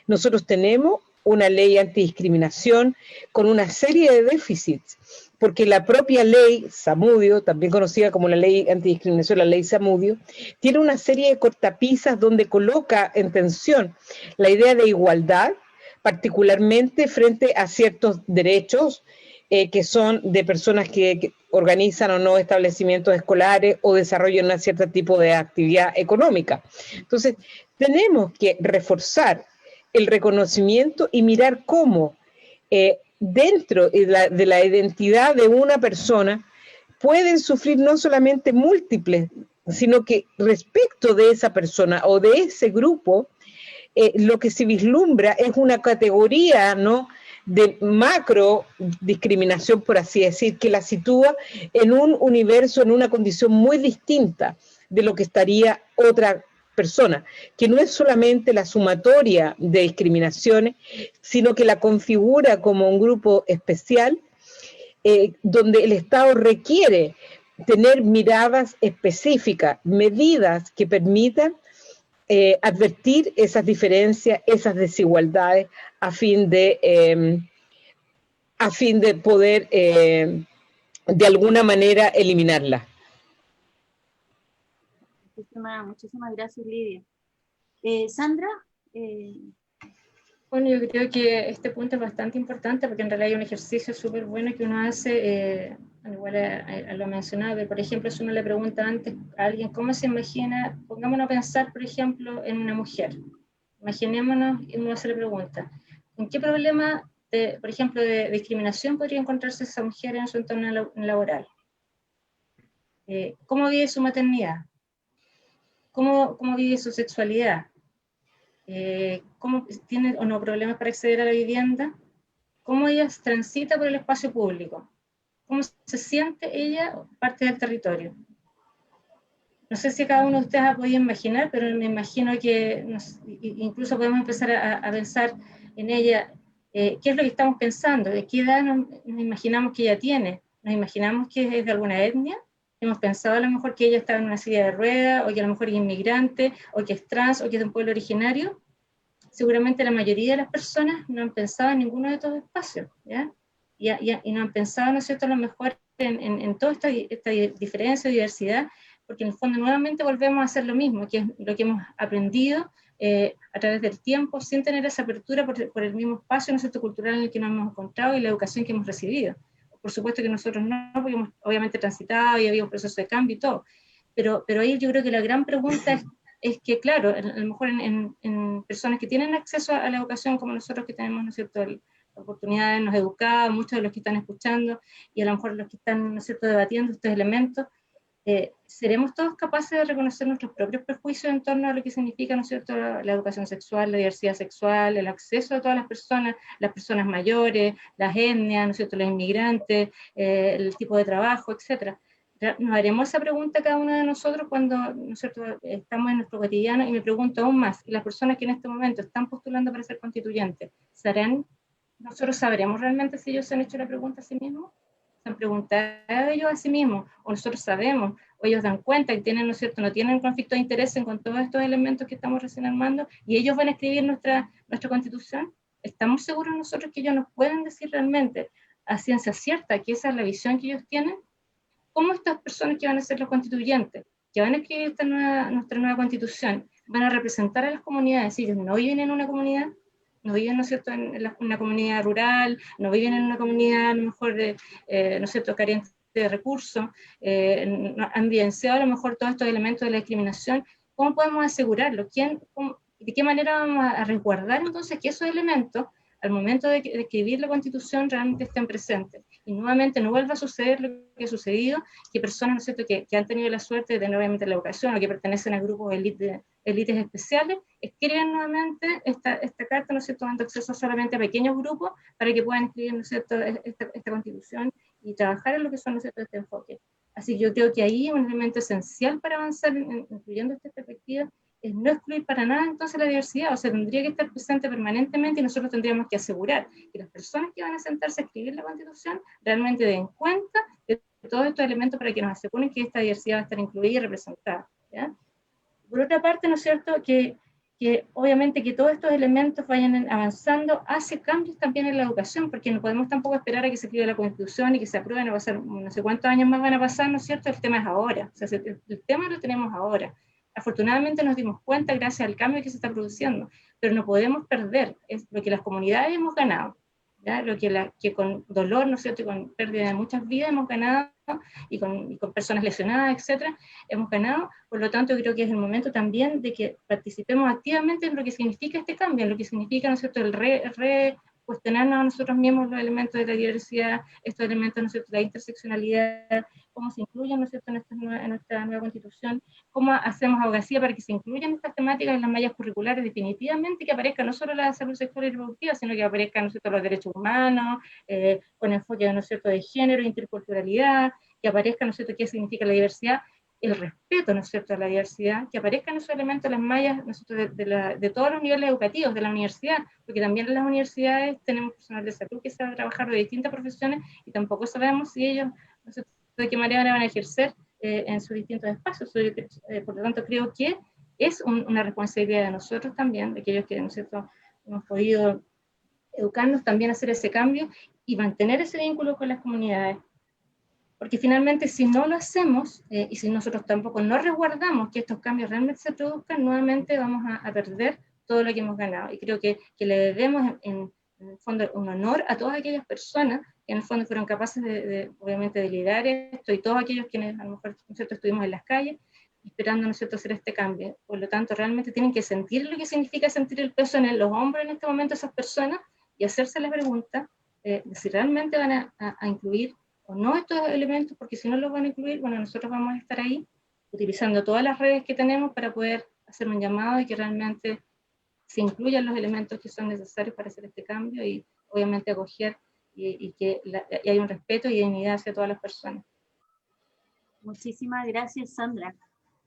Nosotros tenemos una ley antidiscriminación con una serie de déficits, porque la propia ley Zamudio, también conocida como la ley antidiscriminación, la ley Zamudio, tiene una serie de cortapisas donde coloca en tensión la idea de igualdad, particularmente frente a ciertos derechos que son de personas que organizan o no establecimientos escolares o desarrollan un cierto tipo de actividad económica. Entonces, tenemos que reforzar el reconocimiento y mirar cómo dentro de la identidad de una persona pueden sufrir no solamente múltiples, sino que respecto de esa persona o de ese grupo, lo que se vislumbra es una categoría, ¿no?, de macro discriminación, por así decir, que la sitúa en un universo, en una condición muy distinta de lo que estaría otra persona, que no es solamente la sumatoria de discriminaciones, sino que la configura como un grupo especial, donde el Estado requiere tener miradas específicas, medidas que permitan advertir esas diferencias, esas desigualdades, a fin de poder de alguna manera eliminarlas. Muchísimas gracias, Lidia. Sandra. Bueno, yo creo que este punto es bastante importante porque en realidad hay un ejercicio súper bueno que uno hace, igual a lo mencionado, pero por ejemplo, si uno le pregunta antes a alguien cómo se imagina, pongámonos a pensar, por ejemplo, en una mujer. Imaginémonos y uno se le pregunta, ¿en qué problema, por ejemplo, de discriminación podría encontrarse esa mujer en su entorno laboral? cómo vive su maternidad, cómo vive su sexualidad, cómo tiene o no problemas para acceder a la vivienda, cómo ella transita por el espacio público, cómo se siente ella parte del territorio. No sé si cada uno de ustedes ha podido imaginar, pero me imagino que incluso podemos empezar a pensar en ella, qué es lo que estamos pensando, de qué edad nos imaginamos que ella tiene, nos imaginamos que es de alguna etnia, hemos pensado a lo mejor que ella está en una silla de ruedas, o que a lo mejor es inmigrante, o que es trans, o que es de un pueblo originario. Seguramente la mayoría de las personas no han pensado en ninguno de estos espacios, ¿ya? Y no han pensado, ¿no es cierto?, a lo mejor en toda esta diferencia, diversidad, porque en el fondo nuevamente volvemos a hacer lo mismo, que es lo que hemos aprendido a través del tiempo, sin tener esa apertura por el mismo espacio, ¿no es cierto?, cultural en el que nos hemos encontrado y la educación que hemos recibido. Por supuesto que nosotros no, porque hemos obviamente transitado y había un proceso de cambio y todo, pero ahí yo creo que la gran pregunta es que, claro, a lo mejor en personas que tienen acceso a la educación como nosotros que tenemos, ¿no es cierto?, la oportunidad de nos educar, muchos de los que están escuchando y a lo mejor los que están, ¿no es cierto?, debatiendo estos elementos, ¿seremos todos capaces de reconocer nuestros propios prejuicios en torno a lo que significa, ¿no es cierto?, la educación sexual, la diversidad sexual, el acceso de todas las personas mayores, las etnias, ¿no es cierto?, los inmigrantes, el tipo de trabajo, etcétera? Nos haremos esa pregunta cada uno de nosotros cuando, ¿no es cierto?, estamos en nuestro cotidiano, y me pregunto aún más, y las personas que en este momento están postulando para ser constituyentes, ¿nosotros sabremos realmente si ellos se han hecho la pregunta a sí mismos? ¿Se han preguntado ellos a sí mismos? ¿O nosotros sabemos? ¿O ellos dan cuenta que tienen, ¿no es cierto?, no tienen conflicto de interés con todos estos elementos que estamos recién armando, y ellos van a escribir nuestra constitución? ¿Estamos seguros nosotros que ellos nos pueden decir realmente a ciencia cierta que esa es la visión que ellos tienen? ¿Cómo estas personas que van a ser los constituyentes, que van a escribir nuestra nueva constitución, van a representar a las comunidades? Si ellos no viven en una comunidad, no viven, ¿no es cierto?, en una comunidad rural, no viven en una comunidad a lo mejor ¿no es cierto?, carente de recursos, han vivenciado a lo mejor todos estos elementos de la discriminación. ¿Cómo podemos asegurarlo? ¿De qué manera vamos a resguardar entonces que esos elementos, al momento de escribir la Constitución, realmente estén presentes? Y nuevamente no vuelva a suceder lo que ha sucedido, que personas, ¿no es cierto?, que han tenido la suerte de tener obviamente la educación o que pertenecen a grupos élites especiales, escriben nuevamente esta carta, ¿no es cierto?, dando acceso solamente a pequeños grupos para que puedan escribir, ¿no es cierto?, esta Constitución y trabajar en lo que son, ¿no es cierto?, este enfoque. Así que yo creo que ahí un elemento esencial para avanzar incluyendo esta perspectiva es no excluir para nada entonces la diversidad, o sea, tendría que estar presente permanentemente, y nosotros tendríamos que asegurar que las personas que van a sentarse a escribir la Constitución realmente den cuenta de todos estos elementos para que nos aseguren que esta diversidad va a estar incluida y representada, ¿ya? Por otra parte, ¿no es cierto?, que obviamente que todos estos elementos vayan avanzando hacia cambios también en la educación, porque no podemos tampoco esperar a que se escriba la Constitución y que se apruebe, no va a ser, no sé cuántos años más van a pasar, ¿no es cierto? El tema es ahora, o sea, el tema lo tenemos ahora. Afortunadamente nos dimos cuenta gracias al cambio que se está produciendo, pero no podemos perder lo que las comunidades hemos ganado, ¿ya? Lo que con dolor, ¿no es cierto?, y con pérdida de muchas vidas hemos ganado, y con personas lesionadas, etcétera, hemos ganado. Por lo tanto, creo que es el momento también de que participemos activamente en lo que significa este cambio, en lo que significa, ¿no es cierto?, el cuestionarnos a nosotros mismos los elementos de la diversidad, estos elementos, ¿no es cierto?, la interseccionalidad, cómo se incluyen, ¿no es cierto?, en nuestra nueva Constitución, cómo hacemos abogacía para que se incluyan estas temáticas en las mallas curriculares, definitivamente, que aparezca no solo la salud sexual y reproductiva, sino que aparezcan, ¿no es cierto?, los derechos humanos, con enfoque, ¿no es cierto?, de género, interculturalidad, que aparezca, ¿no es cierto?, qué significa la diversidad, el respeto, ¿no es cierto?, a la diversidad, que aparezcan esos elementos en las mallas, ¿no es cierto?, de todos los niveles educativos de la universidad, porque también en las universidades tenemos personal de salud que sabe trabajar de distintas profesiones y tampoco sabemos si ellos, ¿no es cierto?, de qué manera van a ejercer en sus distintos espacios. Por lo tanto, creo que es una responsabilidad de nosotros también, de aquellos que, ¿no es cierto?, hemos podido educarnos, también hacer ese cambio y mantener ese vínculo con las comunidades. Porque finalmente, si no lo hacemos, y si nosotros tampoco no resguardamos que estos cambios realmente se produzcan, nuevamente vamos a perder todo lo que hemos ganado. Y creo que le debemos, en el fondo, un honor a todas aquellas personas que en el fondo fueron capaces obviamente, de liderar esto, y todos aquellos quienes a lo mejor, ¿no es cierto?, estuvimos en las calles esperando, ¿no es cierto?, hacer este cambio. Por lo tanto, realmente tienen que sentir lo que significa sentir el peso en los hombros en este momento de esas personas y hacerse la pregunta de si realmente van a incluir o no estos elementos, porque si no los van a incluir, bueno, nosotros vamos a estar ahí utilizando todas las redes que tenemos para poder hacer un llamado y que realmente se incluyan los elementos que son necesarios para hacer este cambio y obviamente acoger y que y hay un respeto y dignidad hacia todas las personas. Muchísimas gracias, Sandra.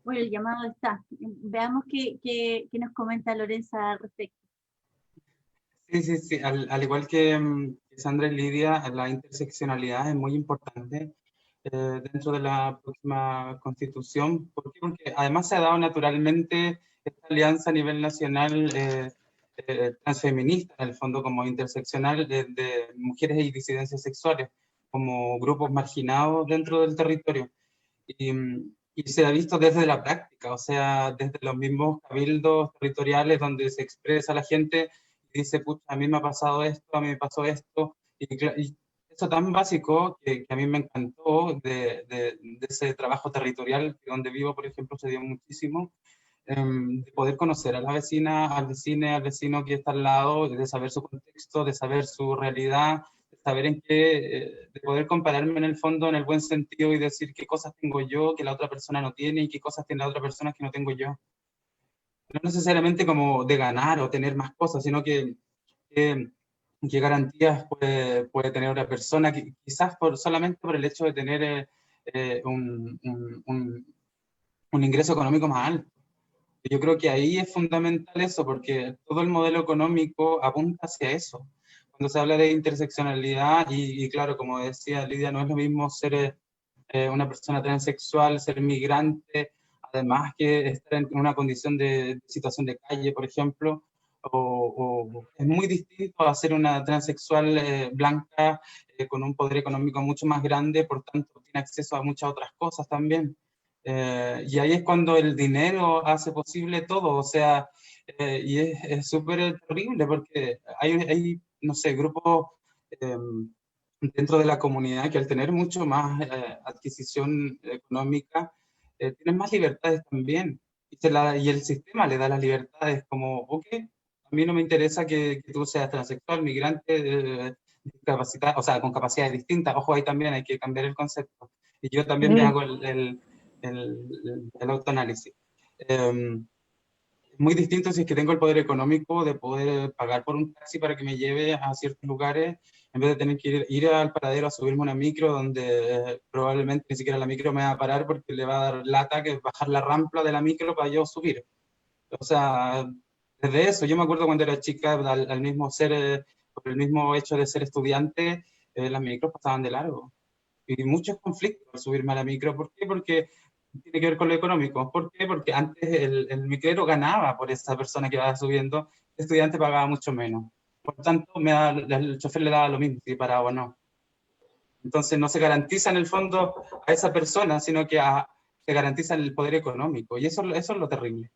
Bueno, el llamado está. Veamos qué nos comenta Lorenza al respecto. Sí. Al igual que Sandra y Lidia, la interseccionalidad es muy importante dentro de la próxima constitución. ¿Por qué? Porque además se ha dado naturalmente esta alianza a nivel nacional transfeminista, en el fondo como interseccional de mujeres y disidencias sexuales, como grupos marginados dentro del territorio. Y se ha visto desde la práctica, o sea, desde los mismos cabildos territoriales donde se expresa la gente y dice, pucha, a mí me ha pasado esto, a mí me pasó esto, y eso tan básico que a mí me encantó de ese trabajo territorial, donde vivo, por ejemplo, se dio muchísimo, de poder conocer a la vecina, al vecino que está al lado, de saber su contexto, de saber su realidad, de saber en qué, de poder compararme en el fondo, en el buen sentido, y decir qué cosas tengo yo que la otra persona no tiene y qué cosas tiene la otra persona que no tengo yo. No necesariamente como de ganar o tener más cosas, sino que qué garantías puede tener otra persona, que quizás solamente por el hecho de tener un ingreso económico más alto. Yo creo que ahí es fundamental eso, porque todo el modelo económico apunta hacia eso. Cuando se habla de interseccionalidad, y claro, como decía Lidia, no es lo mismo ser una persona transexual, ser migrante, además que estar en una condición de situación de calle, por ejemplo, o es muy distinto a ser una transexual blanca con un poder económico mucho más grande, por tanto tiene acceso a muchas otras cosas también. Y ahí es cuando el dinero hace posible todo, o sea, y es súper terrible porque hay, no sé, grupos dentro de la comunidad que al tener mucho más adquisición económica, tienen más libertades también, y el sistema le da las libertades como, ok, a mí no me interesa que tú seas transexual, migrante, discapacitado, o sea, con capacidades distintas, ojo, ahí también hay que cambiar el concepto, y yo también me hago el autoanálisis. Es muy distinto si es que tengo el poder económico de poder pagar por un taxi para que me lleve a ciertos lugares, en vez de tener que ir al paradero a subirme una micro donde probablemente ni siquiera la micro me va a parar porque le va a dar lata que bajar la rampa de la micro para yo subir. O sea, desde eso, yo me acuerdo cuando era chica, al mismo por el mismo hecho de ser estudiante, las micros pasaban de largo. Y muchos conflictos al subirme a la micro. ¿Por qué? Porque tiene que ver con lo económico. ¿Por qué? Porque antes el micrero ganaba por esa persona que iba subiendo, el estudiante pagaba mucho menos. Por tanto, el chofer le daba lo mismo, si paraba o no. Entonces no se garantiza en el fondo a esa persona, sino que se garantiza el poder económico. Y eso es lo terrible.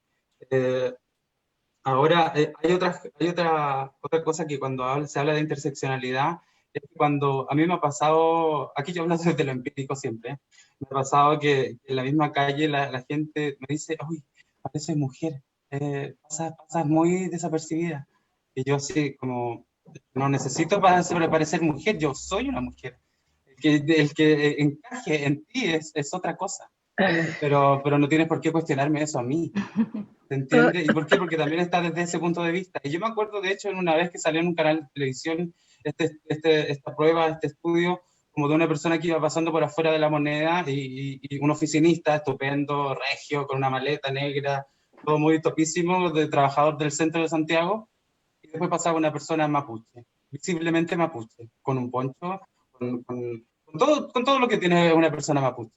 Ahora, hay otra cosa que cuando se habla de interseccionalidad, es que cuando a mí me ha pasado, aquí yo hablo desde lo empírico siempre, me ha pasado que en la misma calle la gente me dice, uy, pareces mujer, pasas muy desapercibida. Y yo así como, no necesito parecer mujer, yo soy una mujer. El que encaje en ti es otra cosa. Pero no tienes por qué cuestionarme eso a mí. ¿Se entiende? ¿Y por qué? Porque también está desde ese punto de vista. Y yo me acuerdo, de hecho, en una vez que salió en un canal de televisión esta prueba, este estudio, como de una persona que iba pasando por afuera de la Moneda y un oficinista estupendo, regio, con una maleta negra, todo muy topísimo, de trabajador del centro de Santiago. Y después pasaba una persona mapuche, visiblemente mapuche, con un poncho, con todo lo que tiene una persona mapuche.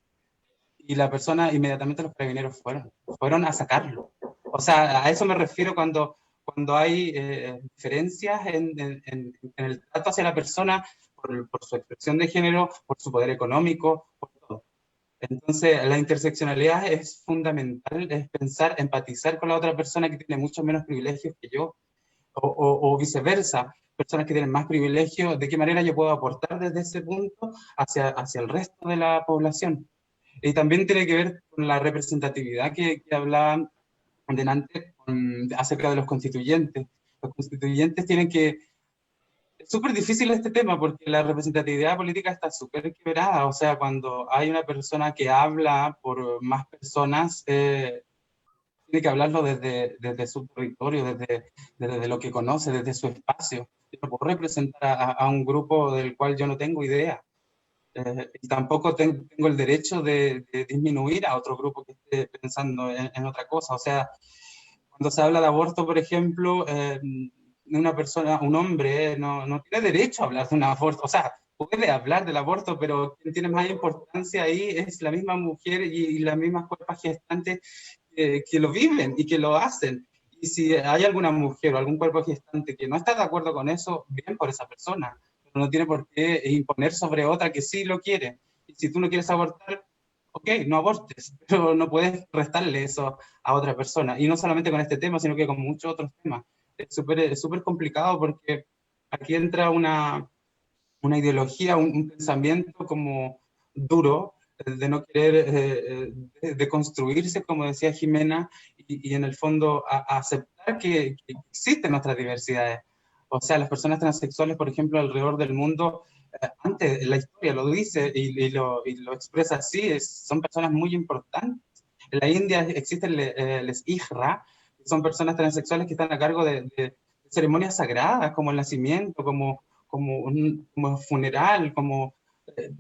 Y la persona, inmediatamente los carabineros fueron a sacarlo. O sea, a eso me refiero cuando hay diferencias en el trato hacia la persona por su expresión de género, por su poder económico, por todo. Entonces, la interseccionalidad es fundamental, es pensar, empatizar con la otra persona que tiene muchos menos privilegios que yo, o viceversa, personas que tienen más privilegios, de qué manera yo puedo aportar desde ese punto hacia el resto de la población. Y también tiene que ver con la representatividad que hablaban delante acerca de los constituyentes. Los constituyentes tienen que súper difícil este tema porque la representatividad política está súper quebrada. O sea, cuando hay una persona que habla por más personas, tiene que hablarlo desde su territorio, desde lo que conoce, desde su espacio. Yo no puedo representar a un grupo del cual yo no tengo idea. Y tampoco tengo el derecho de disminuir a otro grupo que esté pensando en otra cosa. O sea, cuando se habla de aborto, por ejemplo, una persona, un hombre, no tiene derecho a hablar de un aborto. O sea, puede hablar del aborto, pero quien tiene más importancia ahí es la misma mujer y las mismas cuerpos gestantes que lo viven y que lo hacen. Y si hay alguna mujer o algún cuerpo gestante que no está de acuerdo con eso, bien por esa persona, pero no tiene por qué imponer sobre otra que sí lo quiere. Y si tú no quieres abortar, ok, no abortes, pero no puedes restarle eso a otra persona. Y no solamente con este tema, sino que con muchos otros temas. Es súper complicado porque aquí entra una ideología, un pensamiento como duro, de no querer de construirse, como decía Jimena, y en el fondo a aceptar que existen nuestras diversidades. O sea, las personas transexuales, por ejemplo, alrededor del mundo, antes la historia lo dice y lo expresa así, son personas muy importantes. En la India existen les hijra, que son personas transexuales que están a cargo de ceremonias sagradas, como el nacimiento, como funeral, como,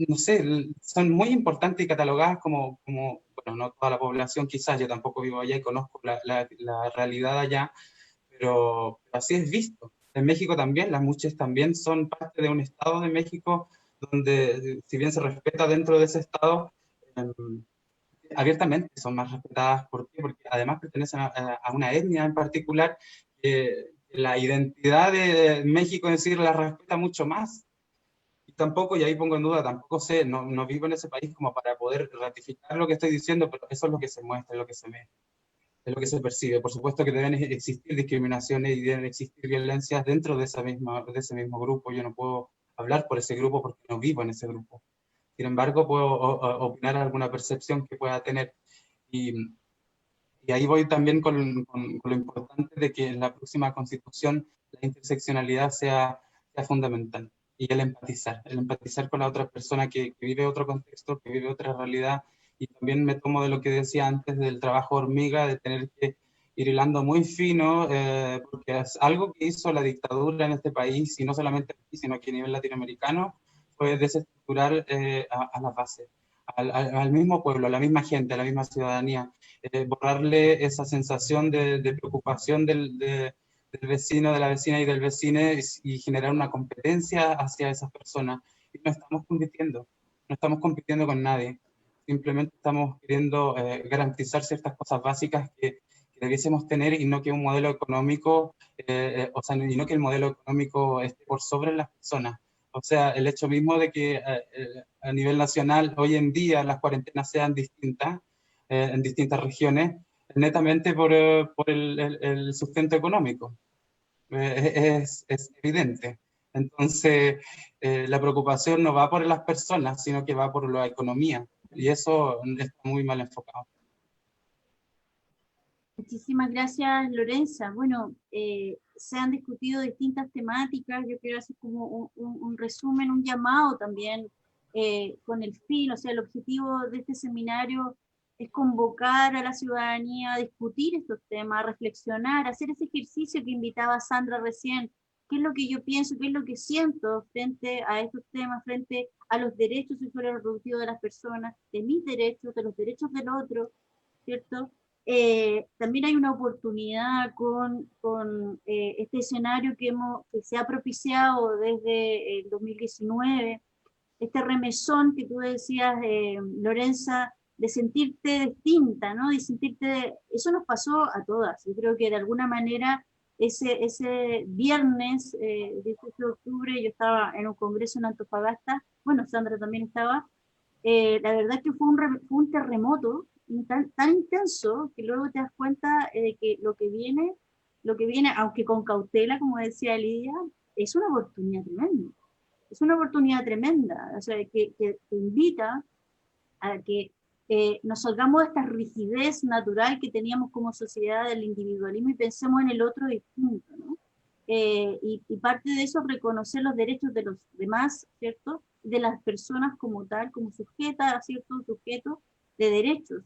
no sé, son muy importantes y catalogadas como, bueno, no toda la población quizás, yo tampoco vivo allá y conozco la realidad allá, pero así es visto. En México también, las muchas también son parte de un estado de México donde, si bien se respeta dentro de ese estado, eh, abiertamente son más respetadas. ¿Por qué? Porque además pertenecen a una etnia en particular que la identidad de México en sí la respeta mucho más. Y tampoco, y ahí pongo en duda, tampoco sé, no vivo en ese país como para poder ratificar lo que estoy diciendo, pero eso es lo que se muestra, es lo que se ve, es lo que se percibe. Por supuesto que deben existir discriminaciones y deben existir violencias dentro de ese mismo grupo. Yo no puedo hablar por ese grupo porque no vivo en ese grupo. Sin embargo, puedo opinar alguna percepción que pueda tener. Y, y ahí voy también con lo importante de que en la próxima constitución la interseccionalidad sea fundamental. Y el empatizar con la otra persona que vive otro contexto, que vive otra realidad. Y también me tomo de lo que decía antes del trabajo hormiga, de tener que ir hilando muy fino, porque es algo que hizo la dictadura en este país, y no solamente aquí, sino que a nivel latinoamericano, fue desestructurar a la base, al mismo pueblo, a la misma gente, a la misma ciudadanía, borrarle esa sensación de preocupación del vecino, de la vecina y del vecino y generar una competencia hacia esas personas. Y no estamos compitiendo con nadie, simplemente estamos queriendo garantizar ciertas cosas básicas que debiésemos tener y no que un modelo económico, o sea, y no que el modelo económico esté por sobre las personas. O sea, el hecho mismo de que a nivel nacional hoy en día las cuarentenas sean distintas en distintas regiones, netamente por el sustento económico. Es evidente. Entonces, la preocupación no va por las personas, sino que va por la economía. Y eso está muy mal enfocado. Muchísimas gracias, Lorenza. Bueno, se han discutido distintas temáticas. Yo quiero hacer como un resumen, un llamado también con el fin, o sea, el objetivo de este seminario es convocar a la ciudadanía a discutir estos temas, a reflexionar, a hacer ese ejercicio que invitaba Sandra recién. ¿Qué es lo que yo pienso, qué es lo que siento frente a estos temas, frente a los derechos sexuales reproductivos de las personas, de mis derechos, de los derechos del otro, ¿cierto? También hay una oportunidad con este escenario que se ha propiciado desde el 2019, este remesón que tú decías, Lorenza, de sentirte distinta, ¿no? De sentirte, eso nos pasó a todas. Yo creo que de alguna manera ese viernes 18 de octubre yo estaba en un congreso en Antofagasta, bueno, Sandra también estaba, la verdad es que fue un terremoto tan intenso que luego te das cuenta de que lo que viene, aunque con cautela, como decía Lidia, es una oportunidad tremenda. Es una oportunidad tremenda, o sea, que invita a que nos salgamos de esta rigidez natural que teníamos como sociedad del individualismo y pensemos en el otro distinto, ¿no? y parte de eso reconocer los derechos de los demás, ¿cierto? De las personas como tal, como sujetas, ¿cierto? Sujetos de derechos.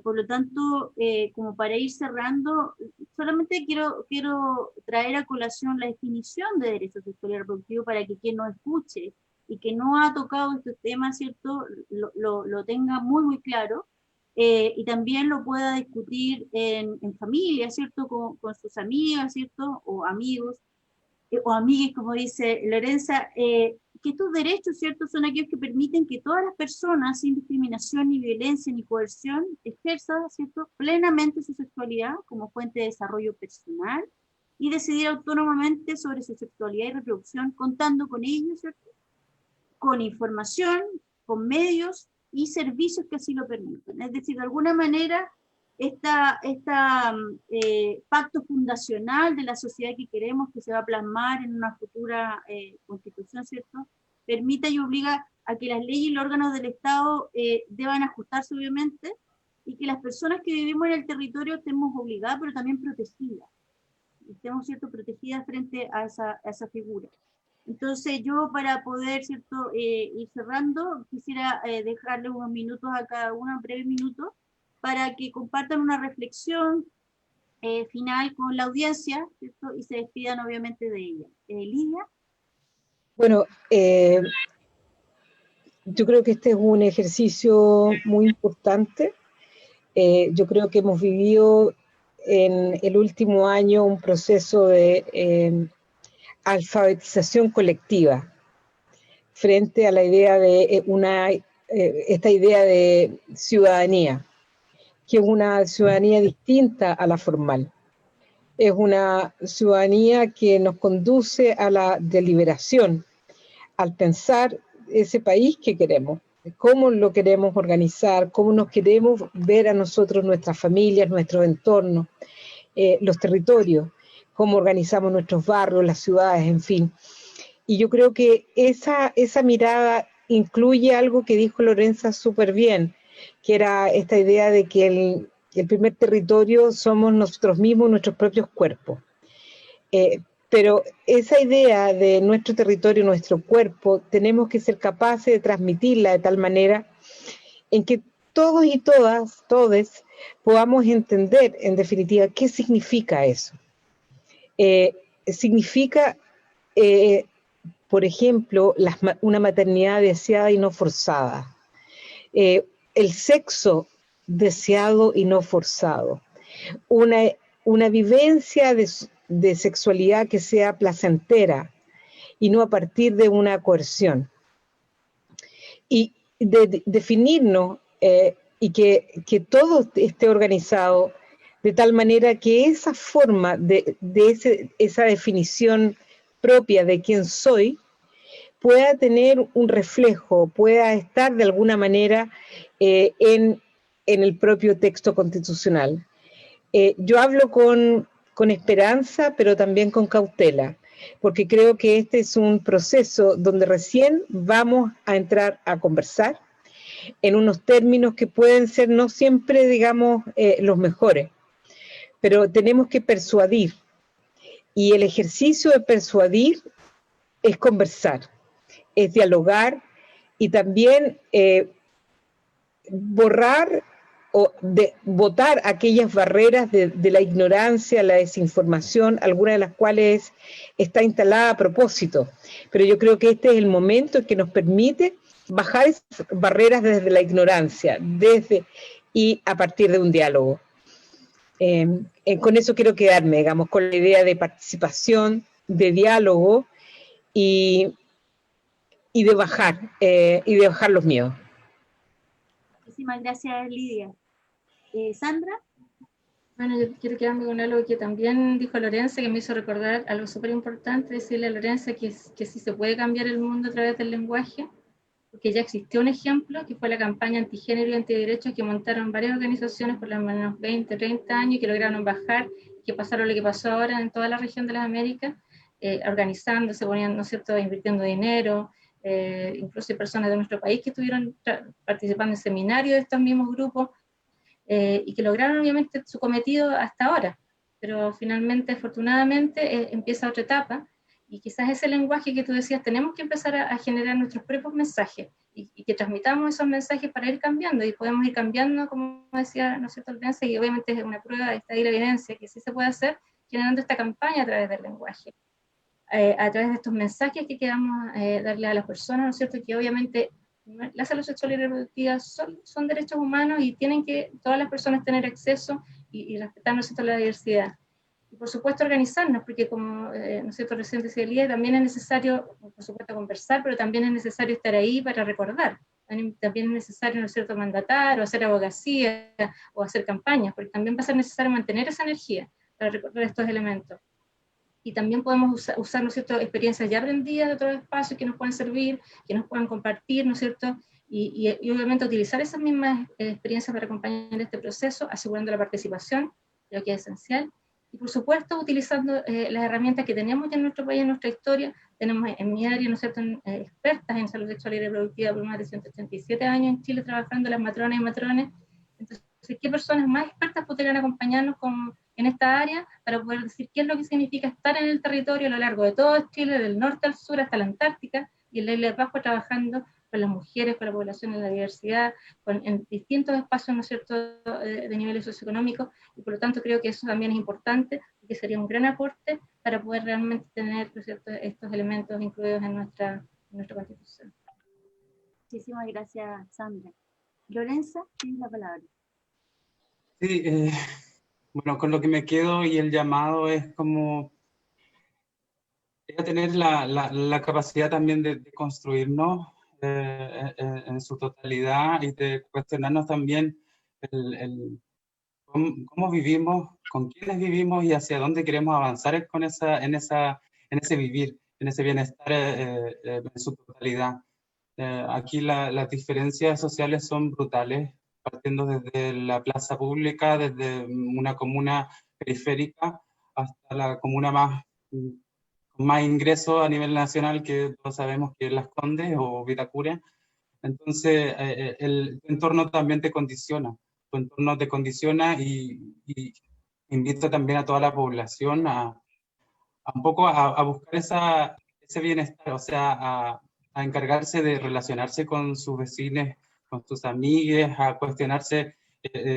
Por lo tanto, como para ir cerrando, solamente quiero traer a colación la definición de derecho sexual y reproductivo para que quien nos escuche y que no ha tocado estos temas, ¿cierto?, lo tenga muy, muy claro, y también lo pueda discutir en familia, ¿cierto?, con sus amigas, ¿cierto?, o amigos, o amigues, como dice Lorenza, que estos derechos, ¿cierto?, son aquellos que permiten que todas las personas, sin discriminación, ni violencia, ni coerción, ejerzan, ¿cierto?, plenamente su sexualidad como fuente de desarrollo personal y decidir autónomamente sobre su sexualidad y reproducción, contando con ellos, ¿cierto?, con información, con medios y servicios que así lo permitan. Es decir, de alguna manera, esta pacto fundacional de la sociedad que queremos, que se va a plasmar en una futura constitución, ¿cierto?, permite y obliga a que las leyes y los órganos del Estado deban ajustarse, obviamente, y que las personas que vivimos en el territorio estemos obligadas, pero también protegidas. Estemos, ¿cierto?, protegidas frente a esa figura. Entonces yo, para poder, ¿cierto?, ir cerrando, quisiera dejarle unos minutos a cada uno, breves minutos, para que compartan una reflexión final con la audiencia, ¿cierto?, y se despidan obviamente de ella. Lidia. Bueno, yo creo que este es un ejercicio muy importante. Yo creo que hemos vivido en el último año un proceso de alfabetización colectiva frente a la idea de esta idea de ciudadanía, que es una ciudadanía distinta a la formal. Es una ciudadanía que nos conduce a la deliberación, al pensar ese país que queremos, cómo lo queremos organizar, cómo nos queremos ver a nosotros, nuestras familias, nuestros entornos, los territorios, cómo organizamos nuestros barrios, las ciudades, en fin. Y yo creo que esa mirada incluye algo que dijo Lorenza súper bien, que era esta idea de que el primer territorio somos nosotros mismos, nuestros propios cuerpos. Pero esa idea de nuestro territorio, nuestro cuerpo, tenemos que ser capaces de transmitirla de tal manera en que todos y todas, todes, podamos entender, en definitiva, qué significa eso. Significa, por ejemplo, una maternidad deseada y no forzada. El sexo deseado y no forzado. Una vivencia de sexualidad que sea placentera y no a partir de una coerción. Y de definirnos y que todo esté organizado de tal manera que esa forma esa definición propia de quién soy pueda tener un reflejo, pueda estar de alguna manera en el propio texto constitucional. Yo hablo con esperanza, pero también con cautela, porque creo que este es un proceso donde recién vamos a entrar a conversar en unos términos que pueden ser no siempre, digamos, los mejores, pero tenemos que persuadir, y el ejercicio de persuadir es conversar, es dialogar y también borrar o botar aquellas barreras de la ignorancia, la desinformación, alguna de las cuales está instalada a propósito. Pero yo creo que este es el momento en que nos permite bajar esas barreras desde la ignorancia, y a partir de un diálogo. Con eso quiero quedarme, digamos, con la idea de participación, de diálogo y de bajar los miedos. Muchísimas gracias, Lidia. Sandra. Bueno, yo quiero quedarme con algo que también dijo Lorenza, que me hizo recordar algo súper importante, decirle a Lorenza que sí se puede cambiar el mundo a través del lenguaje, porque ya existió un ejemplo, que fue la campaña antigénero y antiderechos que montaron varias organizaciones por lo menos 20, 30 años, y que lograron bajar, que pasaron lo que pasó ahora en toda la región de las Américas, organizándose, ¿no es cierto?, invirtiendo dinero, incluso hay personas de nuestro país que estuvieron participando en seminarios de estos mismos grupos, y que lograron obviamente su cometido hasta ahora, pero finalmente, afortunadamente, empieza otra etapa, y quizás ese lenguaje que tú decías, tenemos que empezar a generar nuestros propios mensajes, y que transmitamos esos mensajes para ir cambiando, y podemos ir cambiando, como decía, ¿no es cierto?, Aldense, y obviamente es una prueba, está ahí la evidencia, que sí se puede hacer, generando esta campaña a través del lenguaje, a través de estos mensajes que queramos darle a las personas, ¿no es cierto?, que obviamente la salud sexual y reproductiva son derechos humanos, y tienen que todas las personas tener acceso y respetar, ¿no es cierto?, la diversidad. Y por supuesto organizarnos, porque como, ¿no es cierto?, recién decía Elías, también es necesario, por supuesto, conversar, pero también es necesario estar ahí para recordar. También es necesario, ¿no es cierto?, mandatar, o hacer abogacía, o hacer campañas, porque también va a ser necesario mantener esa energía para recordar estos elementos. Y también podemos usar, ¿no es cierto?, experiencias ya aprendidas de otros espacios que nos pueden servir, que nos puedan compartir, ¿no es cierto?, y obviamente utilizar esas mismas experiencias para acompañar este proceso, asegurando la participación, lo que es esencial, y por supuesto utilizando las herramientas que tenemos ya en nuestro país, en nuestra historia. Tenemos en mi área, ¿no es cierto?, expertas en salud sexual y reproductiva por más de 187 años en Chile trabajando, las matronas y matrones. Entonces, ¿qué personas más expertas podrían acompañarnos en esta área para poder decir qué es lo que significa estar en el territorio a lo largo de todo Chile, del norte al sur hasta la Antártica, y en la Isla de Pascua trabajando con las mujeres, con la población en la diversidad, en distintos espacios, ¿no es cierto?, de niveles socioeconómicos, y por lo tanto creo que eso también es importante, y que sería un gran aporte para poder realmente tener, ¿no es cierto?, estos elementos incluidos en nuestra Constitución. Muchísimas gracias, Sandra. Lorenza, tienes la palabra. Sí, bueno, con lo que me quedo y el llamado es como tener la capacidad también de construirnos en su totalidad, y de cuestionarnos también cómo vivimos, con quiénes vivimos y hacia dónde queremos avanzar en ese vivir, en ese bienestar en su totalidad. Aquí las diferencias sociales son brutales, partiendo desde la plaza pública, desde una comuna periférica hasta la comuna con más ingresos a nivel nacional, que todos sabemos que es Las Condes o Vitacura. Entonces, el entorno también te condiciona. Tu entorno te condiciona, y invito también a toda la población a un poco a buscar ese bienestar, o sea, a encargarse de relacionarse con sus vecinos, con sus amigues, a cuestionarse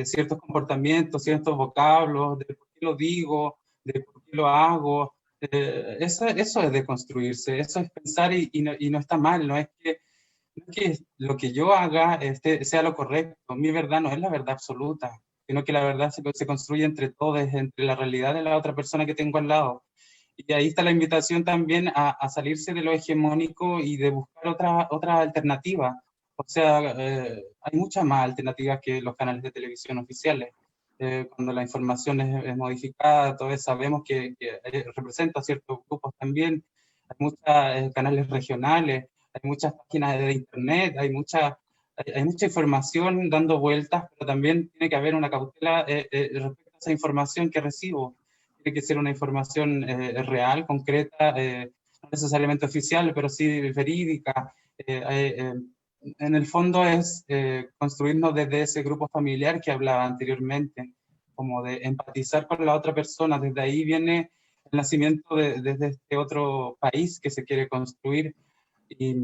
ciertos comportamientos, ciertos vocablos, de por qué lo digo, de por qué lo hago. Eso es de construirse, eso es pensar, y no está mal, no es que lo que yo haga sea lo correcto. Mi verdad no es la verdad absoluta, sino que la verdad se construye entre todos, entre la realidad de la otra persona que tengo al lado. Y ahí está la invitación también a salirse de lo hegemónico y de buscar otra alternativa. O sea, hay muchas más alternativas que los canales de televisión oficiales. Cuando la información es modificada, todos sabemos que representa ciertos grupos también. Hay muchos canales regionales, hay muchas páginas de internet, hay mucha información dando vueltas, pero también tiene que haber una cautela respecto a esa información que recibo. Tiene que ser una información real, concreta, no necesariamente oficial, pero sí verídica. En el fondo es construirnos desde ese grupo familiar que hablaba anteriormente, como de empatizar con la otra persona. Desde ahí viene el nacimiento desde este otro país que se quiere construir. Y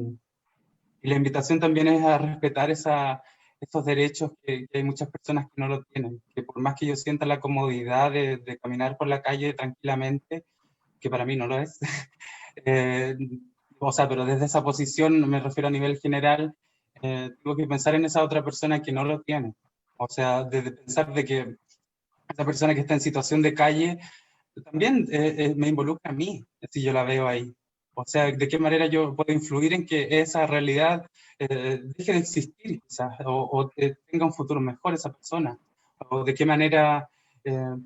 la invitación también es a respetar esos derechos que hay muchas personas que no lo tienen, que por más que yo sienta la comodidad de caminar por la calle tranquilamente, que para mí no lo es, o sea, pero desde esa posición me refiero a nivel general, tengo que pensar en esa otra persona que no lo tiene. O sea, desde pensar de que esa persona que está en situación de calle también me involucra a mí, si yo la veo ahí. O sea, de qué manera yo puedo influir en que esa realidad deje de existir, quizás, o tenga un futuro mejor esa persona. O de qué manera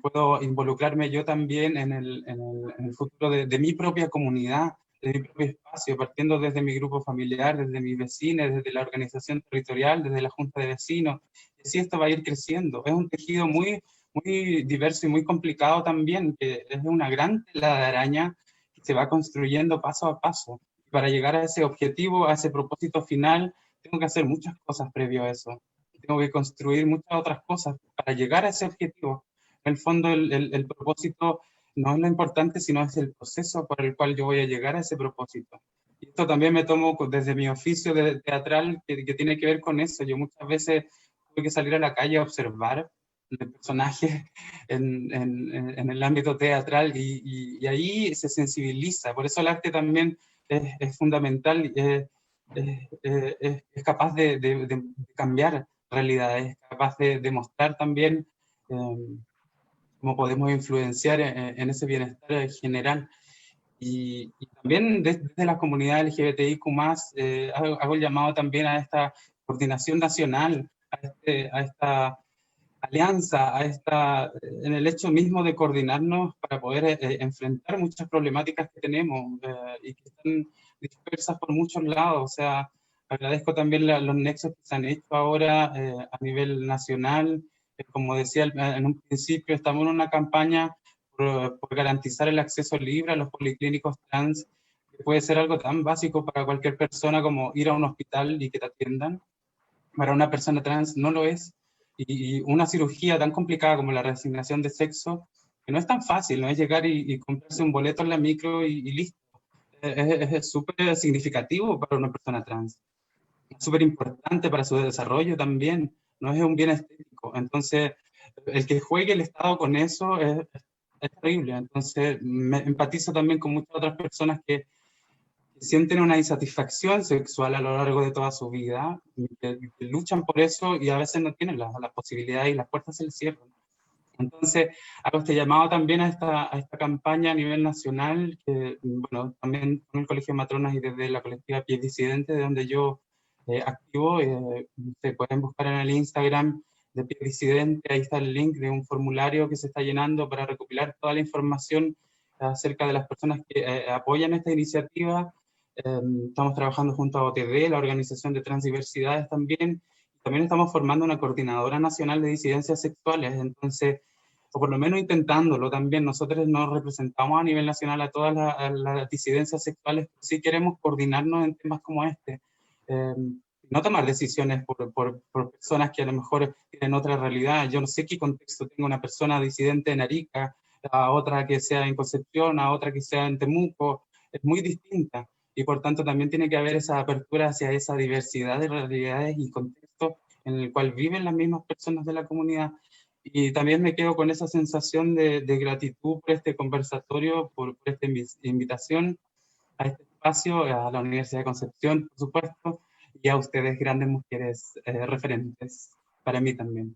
puedo involucrarme yo también en el futuro de mi propia comunidad, de mi propio espacio, partiendo desde mi grupo familiar, desde mis vecinos, desde la organización territorial, desde la junta de vecinos. Y así esto va a ir creciendo. Es un tejido muy diverso y muy complicado también, que es una gran tela de araña que se va construyendo paso a paso. Para llegar a ese objetivo, a ese propósito final, tengo que hacer muchas cosas previo a eso. Tengo que construir muchas otras cosas para llegar a ese objetivo. En el fondo, el propósito no es lo importante, sino es el proceso por el cual yo voy a llegar a ese propósito. Y esto también me tomo desde mi oficio de teatral, que tiene que ver con eso. Yo muchas veces tuve que salir a la calle a observar el personaje en el ámbito teatral y ahí se sensibiliza. Por eso el arte también es fundamental, es capaz de cambiar realidades, es capaz de mostrar también cómo podemos influenciar en ese bienestar general. Y también desde la comunidad LGBTIQ+, hago el llamado también a esta coordinación nacional, a esta alianza, en el hecho mismo de coordinarnos para poder enfrentar muchas problemáticas que tenemos y que están dispersas por muchos lados. O sea, agradezco también los nexos que se han hecho ahora a nivel nacional. Como decía en un principio, estamos en una campaña por garantizar el acceso libre a los policlínicos trans, que puede ser algo tan básico para cualquier persona como ir a un hospital y que te atiendan. Para una persona trans no lo es. Y una cirugía tan complicada como la reasignación de sexo, que no es tan fácil, no es llegar y comprarse un boleto en la micro y listo. Es súper significativo para una persona trans. Es súper importante para su desarrollo también. No es un bien estético. Entonces, el que juegue el Estado con eso es terrible. Entonces, me empatizo también con muchas otras personas que sienten una insatisfacción sexual a lo largo de toda su vida, que luchan por eso y a veces no tienen las posibilidades y las puertas se les cierran. Entonces, hago este llamado también a esta campaña a nivel nacional, que, bueno, también con el Colegio de Matronas y desde la colectiva Pies Disidentes, de donde yo activo, se pueden buscar en el Instagram de Pies Disidentes, ahí está el link de un formulario que se está llenando para recopilar toda la información acerca de las personas que apoyan esta iniciativa. Estamos trabajando junto a OTD, la Organización de Transdiversidades también. También estamos formando una coordinadora nacional de disidencias sexuales, entonces, o por lo menos intentándolo también. Nosotros nos representamos a nivel nacional a todas las disidencias sexuales, sí queremos coordinarnos en temas como este. No tomar decisiones por personas que a lo mejor tienen otra realidad. Yo no sé qué contexto tenga una persona disidente en Arica, a otra que sea en Concepción, a otra que sea en Temuco, es muy distinta. Y por tanto también tiene que haber esa apertura hacia esa diversidad de realidades y contextos en el cual viven las mismas personas de la comunidad. Y también me quedo con esa sensación de gratitud por este conversatorio, por esta invitación a este espacio, a la Universidad de Concepción, por supuesto, y a ustedes, grandes mujeres referentes, para mí también.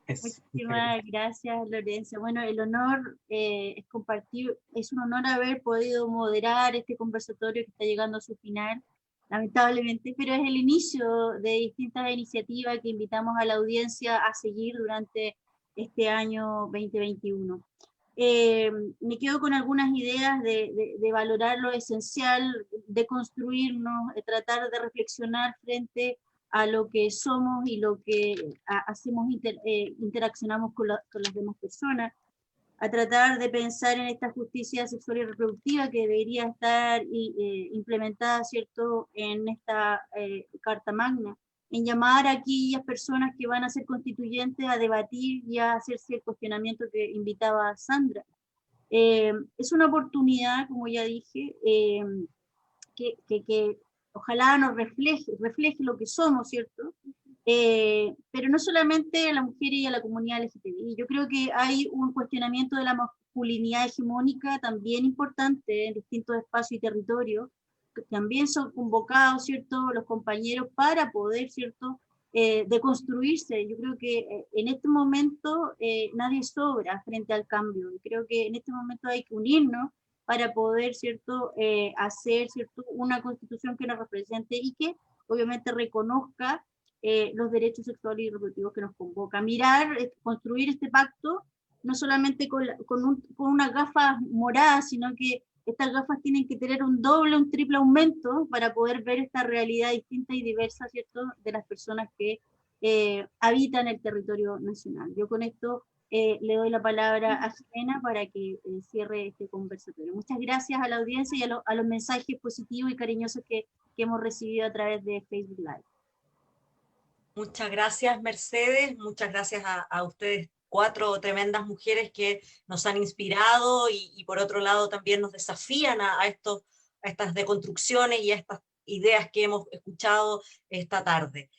Muchísimas gracias, Lorencia. Bueno, el honor es compartir, es un honor haber podido moderar este conversatorio que está llegando a su final, lamentablemente, pero es el inicio de distintas iniciativas que invitamos a la audiencia a seguir durante este año 2021. Me quedo con algunas ideas de valorar lo esencial, de construirnos, de tratar de reflexionar frente a lo que somos y lo que hacemos, interaccionamos con las demás personas, a tratar de pensar en esta justicia sexual y reproductiva que debería estar implementada, ¿cierto?, en esta Carta Magna, en llamar a aquellas personas que van a ser constituyentes a debatir y a hacerse el cuestionamiento que invitaba Sandra. Es una oportunidad, como ya dije, que ojalá nos refleje lo que somos, ¿cierto? Pero no solamente a la mujer y a la comunidad LGTBI. Yo creo que hay un cuestionamiento de la masculinidad hegemónica también importante en distintos espacios y territorios, que también son convocados, ¿cierto?, los compañeros para poder, ¿cierto?, deconstruirse. Yo creo que en este momento nadie sobra frente al cambio. Creo que en este momento hay que unirnos para poder, ¿cierto?, hacer, ¿cierto?, una constitución que nos represente y que obviamente reconozca los derechos sexuales y reproductivos que nos convoca. Mirar, construir este pacto, no solamente con unas gafas moradas, sino que estas gafas tienen que tener un doble, un triple aumento para poder ver esta realidad distinta y diversa, ¿cierto?, de las personas que habitan el territorio nacional. Yo con esto le doy la palabra a Jimena para que cierre este conversatorio. Muchas gracias a la audiencia y a los mensajes positivos y cariñosos que hemos recibido a través de Facebook Live. Muchas gracias, Mercedes. Muchas gracias a ustedes 4 tremendas mujeres que nos han inspirado y por otro lado también nos desafían a estas deconstrucciones y a estas ideas que hemos escuchado esta tarde.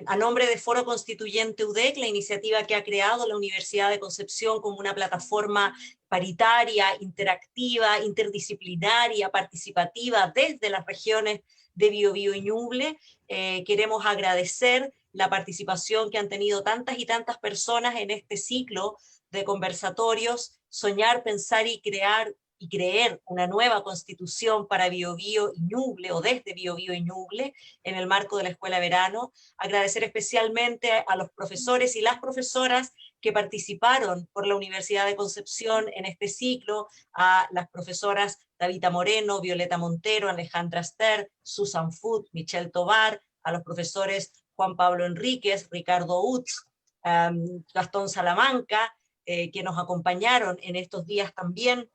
A nombre de Foro Constituyente UDEC, la iniciativa que ha creado la Universidad de Concepción como una plataforma paritaria, interactiva, interdisciplinaria, participativa desde las regiones de Biobío y Ñuble, queremos agradecer la participación que han tenido tantas y tantas personas en este ciclo de conversatorios, Soñar, Pensar y Creer una nueva constitución para Biobío y Ñuble, o desde Biobío y Ñuble, en el marco de la Escuela Verano. Agradecer especialmente a los profesores y las profesoras que participaron por la Universidad de Concepción en este ciclo, a las profesoras Davita Moreno, Violeta Montero, Alejandra Ster, Susan Foot, Michelle Tobar, a los profesores Juan Pablo Enríquez, Ricardo Utz, Gastón Salamanca, que nos acompañaron en estos días también,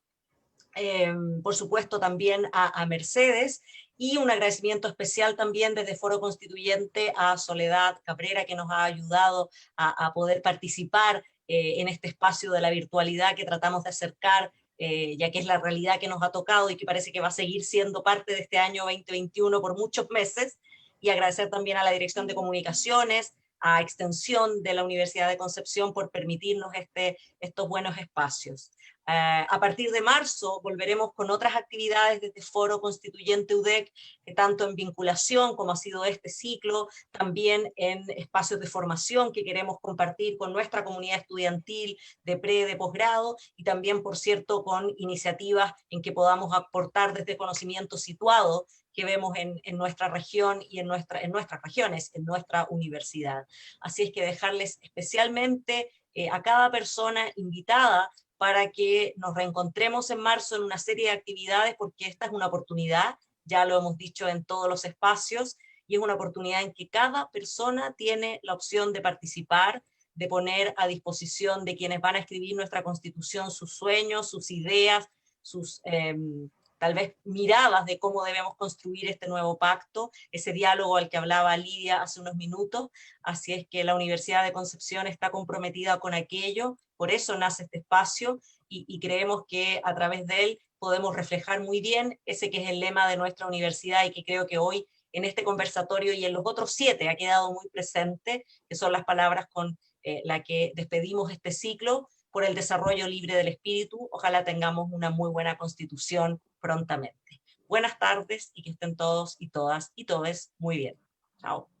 por supuesto también a Mercedes, y un agradecimiento especial también desde Foro Constituyente a Soledad Cabrera, que nos ha ayudado a poder participar en este espacio de la virtualidad que tratamos de acercar, ya que es la realidad que nos ha tocado y que parece que va a seguir siendo parte de este año 2021 por muchos meses, y agradecer también a la Dirección de Comunicaciones, a Extensión de la Universidad de Concepción por permitirnos estos buenos espacios. A partir de marzo volveremos con otras actividades desde Foro Constituyente UDEC, tanto en vinculación como ha sido este ciclo, también en espacios de formación que queremos compartir con nuestra comunidad estudiantil de pre, de posgrado, y también, por cierto, con iniciativas en que podamos aportar desde conocimiento situado que vemos en nuestra región y en nuestras regiones, en nuestra universidad. Así es que dejarles especialmente a cada persona invitada para que nos reencontremos en marzo en una serie de actividades, porque esta es una oportunidad, ya lo hemos dicho en todos los espacios, y es una oportunidad en que cada persona tiene la opción de participar, de poner a disposición de quienes van a escribir nuestra Constitución sus sueños, sus ideas, sus tal vez miradas de cómo debemos construir este nuevo pacto, ese diálogo al que hablaba Lidia hace unos minutos. Así es que la Universidad de Concepción está comprometida con aquello, por eso nace este espacio, y creemos que a través de él podemos reflejar muy bien ese que es el lema de nuestra universidad, y que creo que hoy en este conversatorio y en los otros 7 ha quedado muy presente, que son las palabras con las que despedimos este ciclo: por el desarrollo libre del espíritu. Ojalá tengamos una muy buena constitución prontamente. Buenas tardes y que estén todos y todas y todes muy bien. Chao.